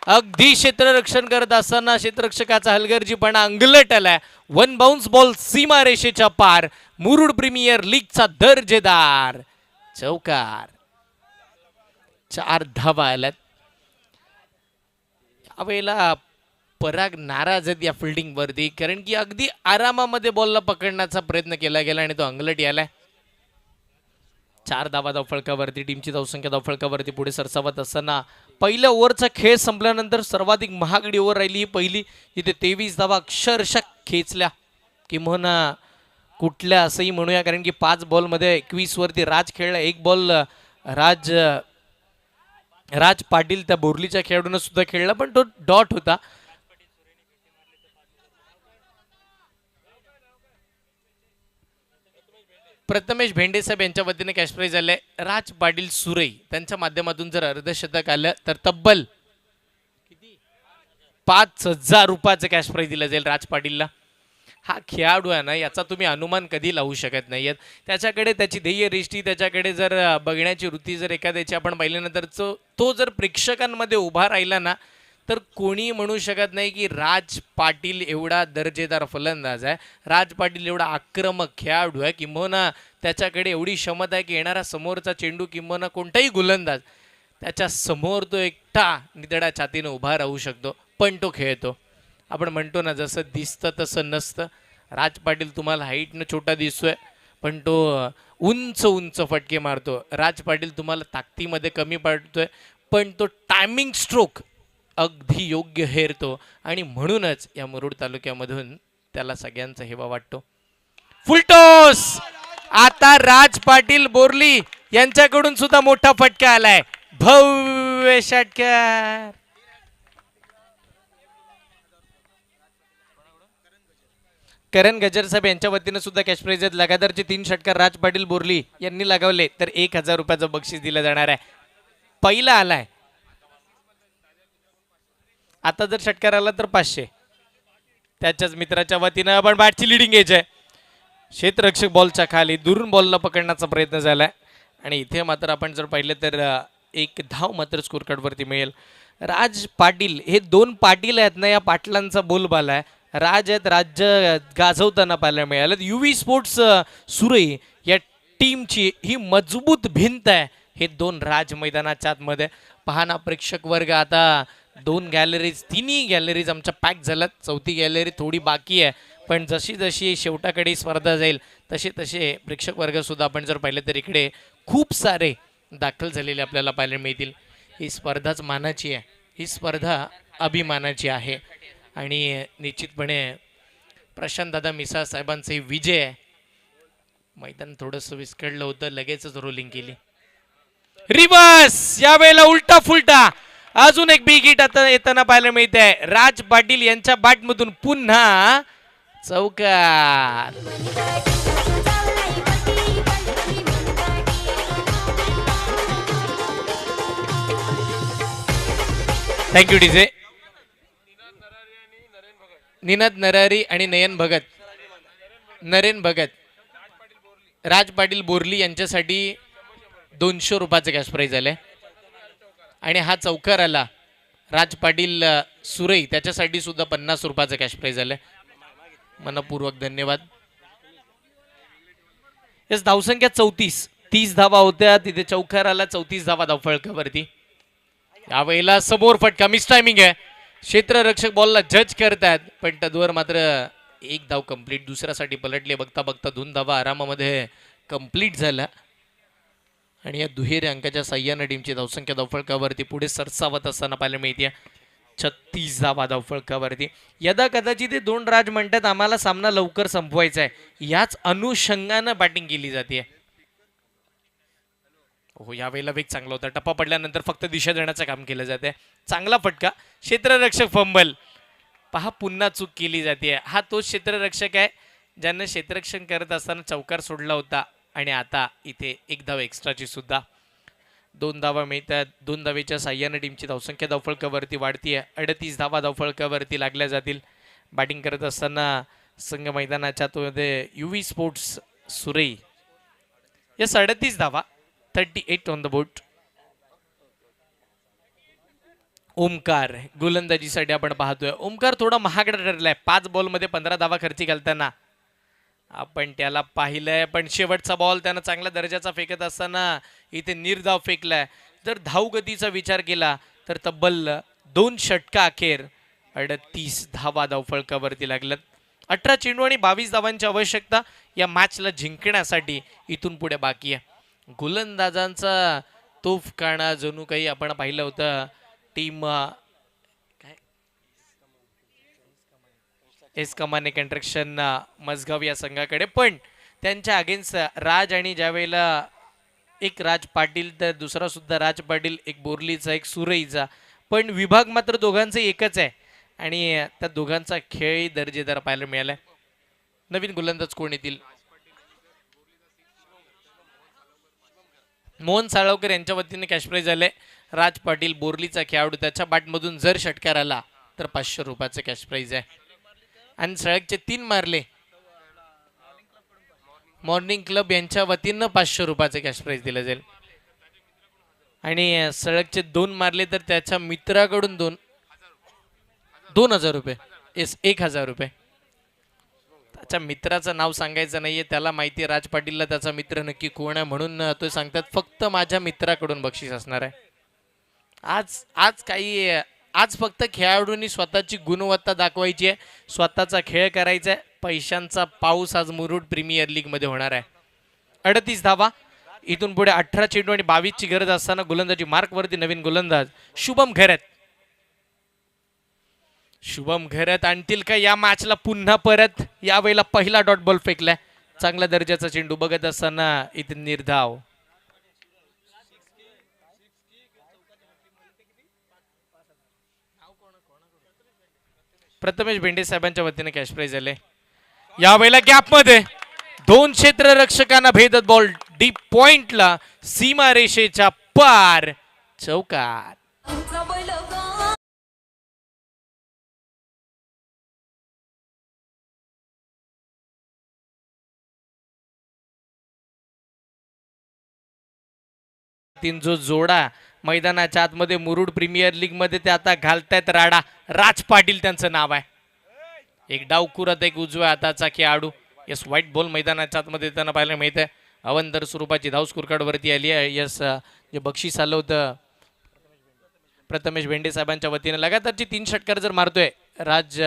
C: अगदी क्षेत्ररक्षण करत असताना क्षेत्ररक्षकाचा हलगर्जीपणा अंगलट आलाय. 1 बाउन्स बॉल सीमा रेषेच्या पार. मुरुड प्रीमियर लीगचा दर्जेदार चौकार. 4 धावा आल्यात. यावेळेला पराग नाराज आहेत या फिल्डिंगवरती, कारण की अगदी आरामामध्ये बॉलला पकडण्याचा प्रयत्न केला गेला आणि तो अंगलट यालाय. 4 धावा धावफलकावरती टीमची धावसंख्या धावफलकावरती पुढे सरसावत असताना पहिल्या ओव्हरचा खेळ संपल्यानंतर सर्वाधिक महागडी ओव्हर राहिली ही पहिली, जिथे 23 धावा अक्षरशः खेचल्या किंवा कुठल्या असंही म्हणूया. कारण की 5 बॉलमध्ये 21 वरती राज खेळला. 1 बॉल राज पाटील त्या बोरलीच्या खेळाडूनं सुद्धा खेळला, पण तो डॉट होता. प्रथमेश भेंडे साहेब यांच्या वतीने कॅश प्राइज आले. राज पाटील सुरई त्यांच्या माध्यमातून जर अर्धशतक आलं तर तब्बल 5000 रुपयाचं कॅश प्राइज दिलं जाईल राज पाटीलला. हा खेळाडू आहे ना, याचा तुम्ही अनुमान कधी लावू शकत नाहीयेत. त्याच्याकडे त्याची ध्येयदृष्टी, त्याच्याकडे जर बघण्याची वृत्ती जर एखाद्याची आपण पाहिल्यानंतर तो जर प्रेक्षकांमध्ये उभा राहिला ना, तर कोणी म्हणू शकत नाही की राज पाटील एवढा दर्जेदार फलंदाज आहे, राज पाटील एवढा आक्रमक खेळाडू आहे, किंबहुना त्याच्याकडे एवढी क्षमता आहे की येणारा समोरचा चेंडू किंबहुना कोणताही गोलंदाज त्याच्या समोर तो एकटा नितड्या छातीने उभा राहू शकतो. पण तो खेळतो. आपण म्हणतो ना, जसं दिसतं तसं नसतं. राज पाटील तुम्हाला हाईटनं छोटा दिसतोय, पण तो उंच उंच फटके मारतो. राज पाटील तुम्हाला ताकदीमध्ये कमी पडतोय, पण तो टायमिंग स्ट्रोक अगदी योग्य हेरतो आणि म्हणूनच या मुरुड तालुक्यामधून त्याला सगळ्यांचा हेवा वाटतो. फुलटॉस. आता राज पाटील बोरली यांच्याकडून सुद्धा मोठा फटका आलाय. भव्य षटकार. करण गजर साहेब यांच्या वतीनं सुद्धा कॅश प्राइज आहेत. लगातारचे 3 षटकार राज पाटील बोरली यांनी लगावले तर 1000 रुपयाचं बक्षीस दिलं जाणार आहे. पहिला आलाय. आता जर षटकार आला तर 500. त्याच्याच मित्राच्या वतीनं आपण बॅटची लिडिंग घ्यायची आहे. क्षेत्ररक्षक बॉलच्या खाली दुरून बॉलला पकडण्याचा प्रयत्न झालाय आणि इथे मात्र आपण जर पाहिलं तर एक धाव मात्र स्कोर कार्डवरती मिळेल. राज पाटील हे 2 पाटील आहेत ना, या पाटलांचा बोलबाला आहे. राज आहेत, राज्य गाजवताना पाहायला मिळालं. युवी स्पोर्ट्स सुरई या टीमची ही मजबूत भिंत आहे. हे 2 राज मैदानाच्या आतमध्ये पाहणा प्रेक्षक वर्ग. आता 2 गॅलरीज, 3ही गॅलरीज आमच्या पॅक झाल्यात. 4थी गॅलरी थोडी बाकी आहे, पण जशी जशी शेवटाकडे स्पर्धा जाईल तसे तसे प्रेक्षक वर्ग सुद्धा आपण जर पाहिलं तर इकडे खूप सारे दाखल झालेले आपल्याला पाहायला मिळतील. ही स्पर्धाच मानाची आहे, ही स्पर्धा अभिमानाची आहे आणि निश्चितपणे प्रशांत दादा मिसाळ साहेबांचे विजय आहे. मैदान थोडंसं विस्कळलं होतं, लगेचच रोलिंग केली. रिवर्स यावेळेला उलटा फुलटा अजून एक बिग हिट आता येताना पाहायला मिळते. राज पाटील यांच्या बॅटमधून पुन्हा चौकार. Thank you DJ. निनाद नरारी आणि नयन भगत, नरेन भगत, राज पाटील बोरली यांच्यासाठी 200 रुपयाचं कॅश प्राइज आले आणि हा चौकार आला राज पाटील सुरई त्याच्यासाठी सुद्धा 50 रुपयाचं कॅश प्राइज आले. मनपूर्वक धन्यवाद. यस, धावसंख्या 34, 30 धावा होत्या, तिथे चौकार आला. 34 धावा धावफळकावरती. यावेळेला समोर फटका, मिस टायमिंग आहे. क्षेत्ररक्षक बॉलला जज करतात, पण तद्वर मात्र 1 धाव कंप्लीट. दुसऱ्यासाठी पलटले. बघता बघता 2 धावा आरामामध्ये कंप्लीट झाला आणि या दुहेरी अंकाच्या साह्यानं टीमची धावसंख्या धावफळकावरती पुढे सरसावत असताना पाहायला मिळते. 36 धावा धावफळकावरती. यदा कदाचित ते 2 राज म्हणतात आम्हाला सामना लवकर संपवायचा आहे, याच अनुषंगानं बॅटिंग केली जाते. हो, यावेळेला वेग चांगला होता. टप्पा पडल्यानंतर फक्त दिशा देण्याचं काम केलं जाते. चांगला फटका. क्षेत्ररक्षक फंबल. पहा, पुन्हा चूक केली जाते. हा तोच क्षेत्ररक्षक आहे ज्यानं क्षेत्ररक्षण करत असताना चौकार सोडला होता आणि आता इथे 1 धाव एक्स्ट्राची सुद्धा. 2 धावा मिळतात. 2 धावेच्या साह्यानं टीमची धावसंख्या धावफळकावरती वाढतीये. 38 धावा धावफळकावरती लागल्या जातील. बॅटिंग करत असताना संघ मैदानाच्या आतमध्ये युवी स्पोर्ट्स सुरई या 38 धावा, 38 ऑन द बोर्ड. ओमकार गोलंदाजीसाठी आपण पाहतोय. ओमकार थोडा महागडा ठरलाय. 5 बॉलमध्ये 15 धावा खर्ची घालताना आपण त्याला पाहिलंय, पण शेवटचा बॉल त्यानं चांगल्या दर्जाचा फेकत असताना इथे निर्धाव फेकलाय. जर धावगतीचा विचार केला तर तब्बल 2 षटका अखेर 38 धावा धावफळकावरती लागल्यात. 18 चेंडू आणि 22 धावांची आवश्यकता या मॅचला जिंकण्यासाठी इथून पुढे बाकी आहे. गोलंदाजांचा तोफखाना जणू काही आपण पाहिलं होतं टीम एस कमाने कंस्ट्रक्शन मजगाव या संघाकडे, पण त्यांच्या अगेन्स्ट राज आणि ज्यावेळेला एक राज पाटील तर दुसरा सुद्धा राज पाटील, एक बोरलीचा एक सुरईचा, पण विभाग मात्र दोघांचे एकच आहे आणि त्या दोघांचा खेळही दर्जेदार पाहायला मिळालाय. नवीन गोलंदाज कोण येतील? मोहन साळवकर यांच्या वतीने कॅश प्राइज आले. राज पाटील बोरलीचा खेळाडू, त्याच्या बॅटमधून जर षटकार आला तर 500 रुपयाचं कॅश प्राइज आहे. आणि सळगचे 3 मारले. मॉर्निंग क्लब यांच्या वतीनं 500 रुपयाचं कॅश प्राइज दिलं जाईल. आणि सळगचे 2 मारले तर त्याच्या मित्राकडून 2000 रुपये. येस, 1000 रुपये. त्याच्या मित्राचं नाव सांगायचं नाहीये, त्याला माहिती आहे राज पाटीलला त्याचा मित्र नक्की कोण आहे, म्हणून तो सांगतात फक्त माझ्या मित्राकडून बक्षीस असणार आहे. आज काही आज फक्त खेळाडूंनी स्वतःची गुणवत्ता दाखवायची आहे, स्वतःचा खेळ करायचा आहे. पैशांचा पाऊस आज मुरुड प्रीमियर लीग मध्ये होणार आहे. 38 धावा, इथून पुढे 18 चेंडू आणि 22 ची गरज असताना गोलंदाजी मार्क वरती नवीन गोलंदाज शुभम घरत. शुभम घरत आणतील का या मॅचला पुन्हा परत? यावेळेला पहिला डॉट बॉल फेकलाय, चांगल्या दर्जाचा चेंडू बघत असताना इथे निर्धाव. प्रथमेश भेंडे साहेबांच्या वतीने कॅश प्राइज आले. यावेळेला गॅप मध्ये दोन क्षेत्ररक्षकांना भेदत बॉल डीप पॉइंटला, सीमा रेषेच्या पार, चौकार. तीन जो जोडा मैदानाच्या आतमध्ये मुरुड प्रीमियर लीग मध्ये ते आता घालतायत राडा. राज पाटील त्यांचं नाव आहे. एक डावकुरात एक उजव्या हाताचा खेळाडू. यस, व्हाईट बॉल मैदानाच्या आतमध्ये त्यांना पाहायला मिळतंय. अवंतर स्वरूपाची धाव स्कोर कार्ड वरती आली आहे. यस, जे बक्षीस आलं होतं प्रथमेश भेंडे साहेबांच्या वतीने लगातारची 3 षटकार जर मारतोय राज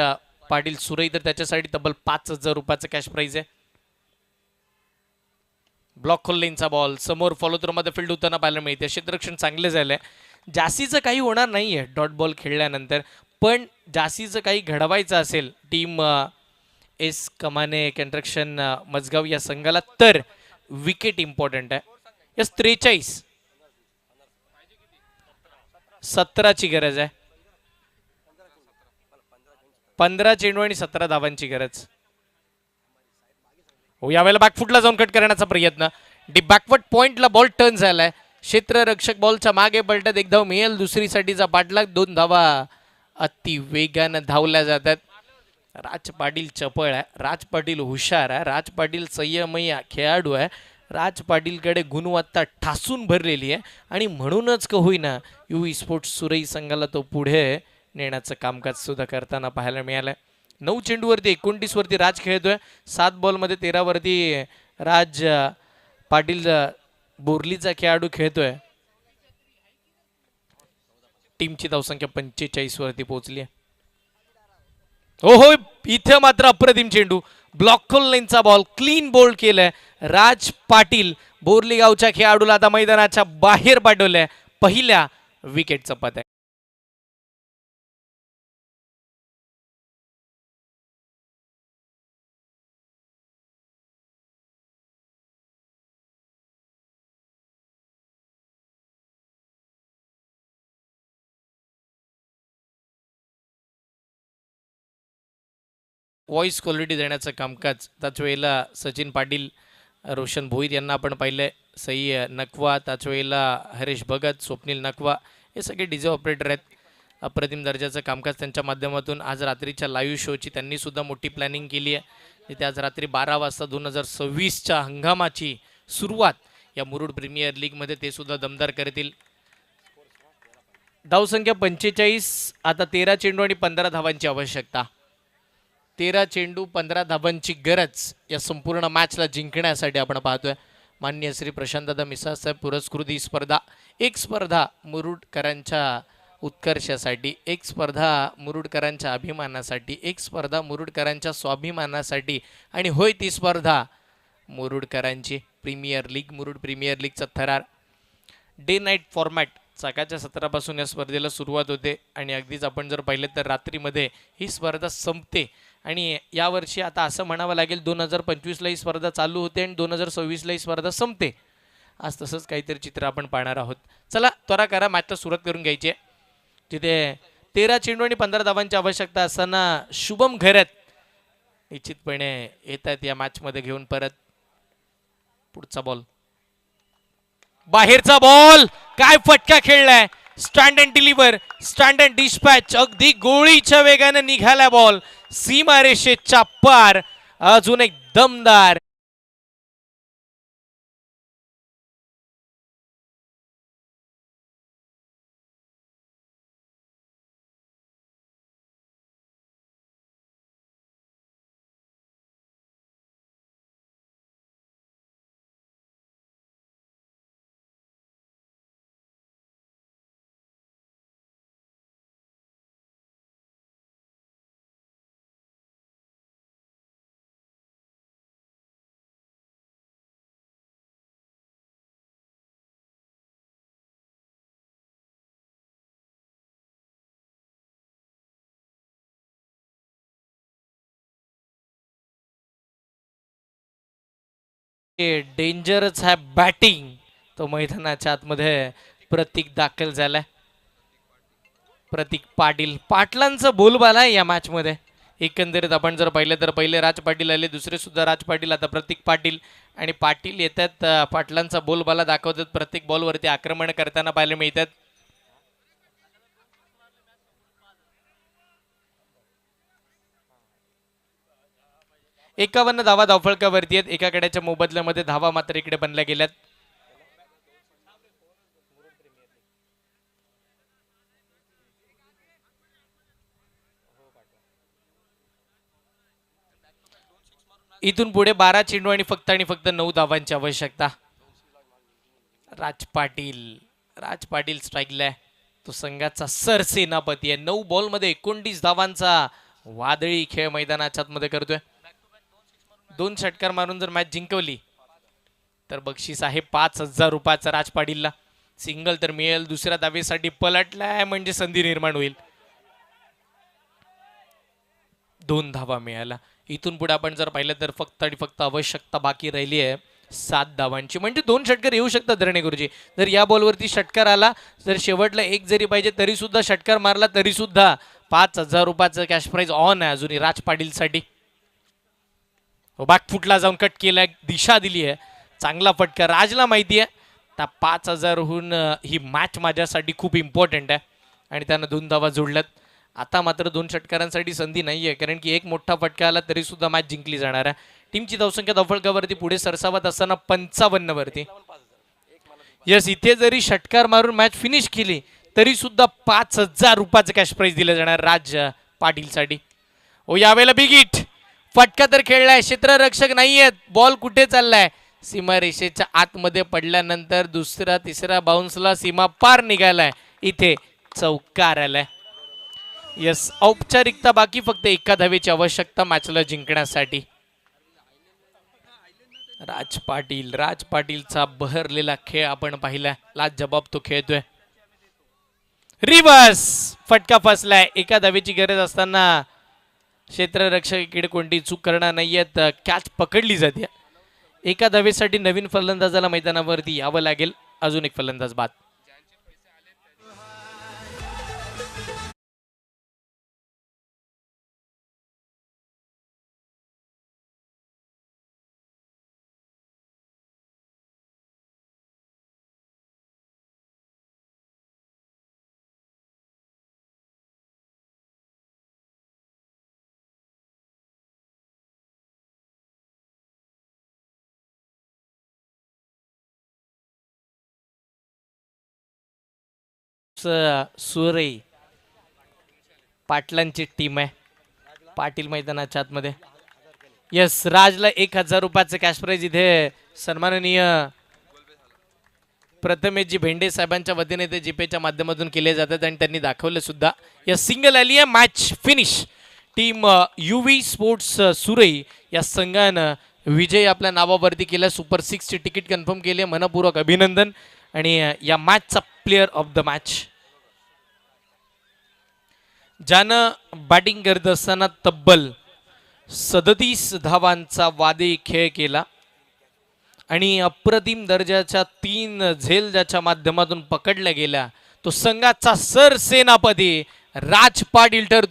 C: पाटील सुरई तर त्याच्यासाठी तब्बल 5,000 रुपयाचं कॅश प्राइज आहे. ब्लॉक खोल्लेंचा बॉल समोर फॉलो थ्रो मध्ये फील्ड होताना पाहायला मिळते. क्षेत्ररक्षण चांगले झालंय. जास्तीचं काही होणार नाहीये डॉट बॉल खेळल्यानंतर, पण जास्तीचं काही घडवायचं असेल टीम एस कमाने कंस्ट्रक्शन मजगाव या संघाला तर विकेट इम्पॉर्टंट आहे. यस, 43 17ची गरज आहे. 15 चेंडू आणि 17 धावांची गरज. हो, यावेळेला बॅकफुटला जाऊन कट करण्याचा प्रयत्न. डीप बॅकवर्ड पॉइंटला बॉल टर्न झालाय. क्षेत्ररक्षक बॉलच्या मागे पलटत एक धाव मिळेल. दुसरीसाठीचा पाठलाग, 2 धावा अति वेगानं धावल्या जातात. राज पाटील चपळ आहे, राज पाटील हुशार आहे, राज पाटील संयमी खेळाडू आहे. राज पाटीलकडे गुणवत्ता ठासून भरलेली आहे आणि म्हणूनच का होईना युवी स्पोर्ट्स सुरई संघाला तो पुढे नेण्याचं कामकाज सुद्धा करताना पाहायला मिळालंय. 9 चेंडूवरती 29 वरती राज खेळतोय. 7 बॉलमध्ये 13 वरती राज पाटील बोरलीचा खेळाडू खेळतोय. टीमची धावसंख्या 45 वरती पोहोचली आहे. हो, इथे मात्र अप्रतिम चेंडू. ब्लॉक खोल बॉल क्लीन बोल्ड केलाय. राज पाटील बोरली गावच्या खेळाडूला आता मैदानाच्या बाहेर पाठवलंय. पहिल्या विकेटचं पद आहे. व्हॉइस क्वालिटी देण्याचं कामकाज त्याच वेळेला सचिन पाटील, रोशन भोईर यांना आपण पाहिलंय. सई नकवा, त्याच वेळेला हरीश भगत, स्वप्नील नकवा हे सगळे डीजे ऑपरेटर आहेत. अप्रतिम दर्जाचं कामकाज त्यांच्या माध्यमातून. आज रात्रीच्या लाईव्ह शोची त्यांनी सुद्धा मोठी प्लॅनिंग केली आहे. तिथे आज रात्री 12 वाजता 2026च्या हंगामाची सुरुवात या मुरुड प्रीमियर लीगमध्ये ते सुद्धा दमदार करतील. धावसंख्या 45, आता 13 चेंडू आणि 15 धावांची आवश्यकता. 13 चेंडू 15 धाबांची गरज या संपूर्ण मॅचला जिंकण्यासाठी आपण पाहतोय. माननीय श्री प्रशांतदादा मिसाळ साहेब पुरस्कृत ही स्पर्धा, एक स्पर्धा मुरुडकरांच्या उत्कर्षासाठी, एक स्पर्धा मुरुडकरांच्या अभिमानासाठी, एक स्पर्धा मुरुडकरांच्या स्वाभिमानासाठी आणि होय ती स्पर्धा मुरुडकरांची प्रीमियर लीग, मुरुड प्रीमियर लीगचा थरार. डे नाईट फॉर्मॅट सकाळच्या 17पासून या स्पर्धेला सुरुवात होते आणि अगदीच आपण जर पाहिलं तर रात्रीमध्ये ही स्पर्धा संपते. आणि यावर्षी आता असं म्हणावं लागेल 2025ला ही स्पर्धा चालू होते आणि 2026ला ही स्पर्धा संपते. आज तसंच काहीतरी चित्र आपण पाहणार आहोत. चला त्वरा करा, मॅचला सुरुवात करून घ्यायची आहे. तिथे 13 चेंडू आणि 15 धावांची आवश्यकता असताना शुभम घरत निश्चितपणे येत आहेत या मॅचमध्ये घेऊन परत. पुढचा बॉल, बाहेरचा बॉल, काय फटका खेळलाय. Stand and deliver, stand and dispatch, अगदी गोळीच्या वेगाने निघाला बॉल सीमारेषेच्या पार. अजून एक दमदार डेंजरच आहे बॅटिंग, तो मैदानाच्या आतमध्ये प्रतीक दाखल झालाय. प्रतीक पाटील, पाटलांचा बोलबाला आहे या मॅच मध्ये. एकंदरीत आपण जर पाहिलं तर पहिले राज पाटील आले, दुसरे सुद्धा राज पाटील, आता प्रतीक पाटील. आणि पाटील येतात, पाटलांचा बोलबाला दाखवतात, प्रत्येक बॉलवरती आक्रमण करताना पाहायला मिळतात. एकावन्न धावा धावफलकावरती आहेत. एका गड्याच्या मोबदल्यामध्ये धावा मात्र इकडे बनल्या गेल्यात. इथून पुढे 12 चेंडू आणि फक्त 9 धावांची आवश्यकता. राज पाटील स्ट्राईकला आहे. तो संघाचा सरसेनापती आहे. 9 बॉलमध्ये 29 धावांचा वादळी खेळ मैदानाच्या आतमध्ये करतोय. 2 षटकार मारून जर मॅच जिंकवली तर बक्षीस आहे 5,000 रुपयाचं राज पाटीलला. सिंगल तर मिळेल. दुसऱ्या धावेसाठी पलटलाय म्हणजे संधी निर्माण होईल. 2 धावा मिळाला. इथून पुढे आपण जर पाहिलं तर फक्त आवश्यकता बाकी राहिली आहे 7 धावांची. म्हणजे 2 षटकार येऊ शकतात धरणे गुरुजी. जर या बॉलवरती षटकार आला, जर शेवटला 1 जरी पाहिजे तरी सुद्धा, षटकार मारला तरी सुद्धा 5,000 रुपयाचं कॅश प्राइज ऑन आहे अजूनही राज पाटीलसाठी. बॅकफुटला जाऊन कट केलाय, दिशा दिली आहे, चांगला फटका. राजला माहिती आहे त्या 5,000हून ही मॅच माझ्यासाठी खूप इम्पॉर्टंट आहे आणि त्यानं 2 धावा जोडल्यात. आता मात्र 2 षटकारांसाठी संधी नाही आहे, कारण की एक मोठा फटका आला तरी सुद्धा मॅच जिंकली जाणार आहे. टीमची धावसंख्या धावफलकावरती पुढे सरसावत असताना 55 वरती. यस, इथे जरी षटकार मारून मॅच फिनिश केली तरी सुद्धा 5,000 रुपयाचं कॅश प्राइज दिलं जाणार राज पाटीलसाठी. ओ यावेळेला बिग हिट, फटका तर खेळलाय, क्षेत्ररक्षक नाहीयेत, बॉल कुठे चाललाय, सीमारेषेच्या आतमध्ये पडल्यानंतर दुसरा तिसरा बाउन्सला सीमा पार निघालाय, इथे चौकार आलाय. यस, औपचारिकता बाकी, फक्त 1 धावेची आवश्यकता मॅचला जिंकण्यासाठी. राज पाटीलचा बहरलेला खेळ आपण पाहिला, लाजबाब तो खेळतोय. रिव्हर्स फटका फसलाय. 1 धावेची गरज असताना क्षेत्ररक्षक इकडे कोणती चूक करणार नाहीयेत, कॅच पकडली जाते. 1 धावेसाठी नवीन फलंदाजाला मैदानावरती यावं लागेल. अजून एक फलंदाज बाद. सुरे पाटलांची टीम आहे पाटील मैदानाच्या आतमध्ये. यस, राजला 1,000 रुपयाचं कॅश प्राइज इथे सन्माननीय प्रथमेशजी भेंडे साहेबांच्या वतीने ते जीपेच्या माध्यमातून केले जातात आणि त्यांनी दाखवलं सुद्धा. यस, सिंगल आली आहे, match finish. Team UV sports सुरई या संघानं विजय आपल्या नावावरती केला. सुपर 6 ची तिकीट कन्फर्म केली. मनपूर्वक अभिनंदन. आणि या मॅचचा प्लेअर ऑफ द मॅच, ज्यानं बॅटिंग करत असताना तब्बल 37 धावांचा वादळी खेळ केला आणि अप्रतिम दर्जाच्या 3 झेल ज्याच्या माध्यमातून पकडल्या गेल्या, तो संघाचा सरसेनापती राज पाटील ठरतो.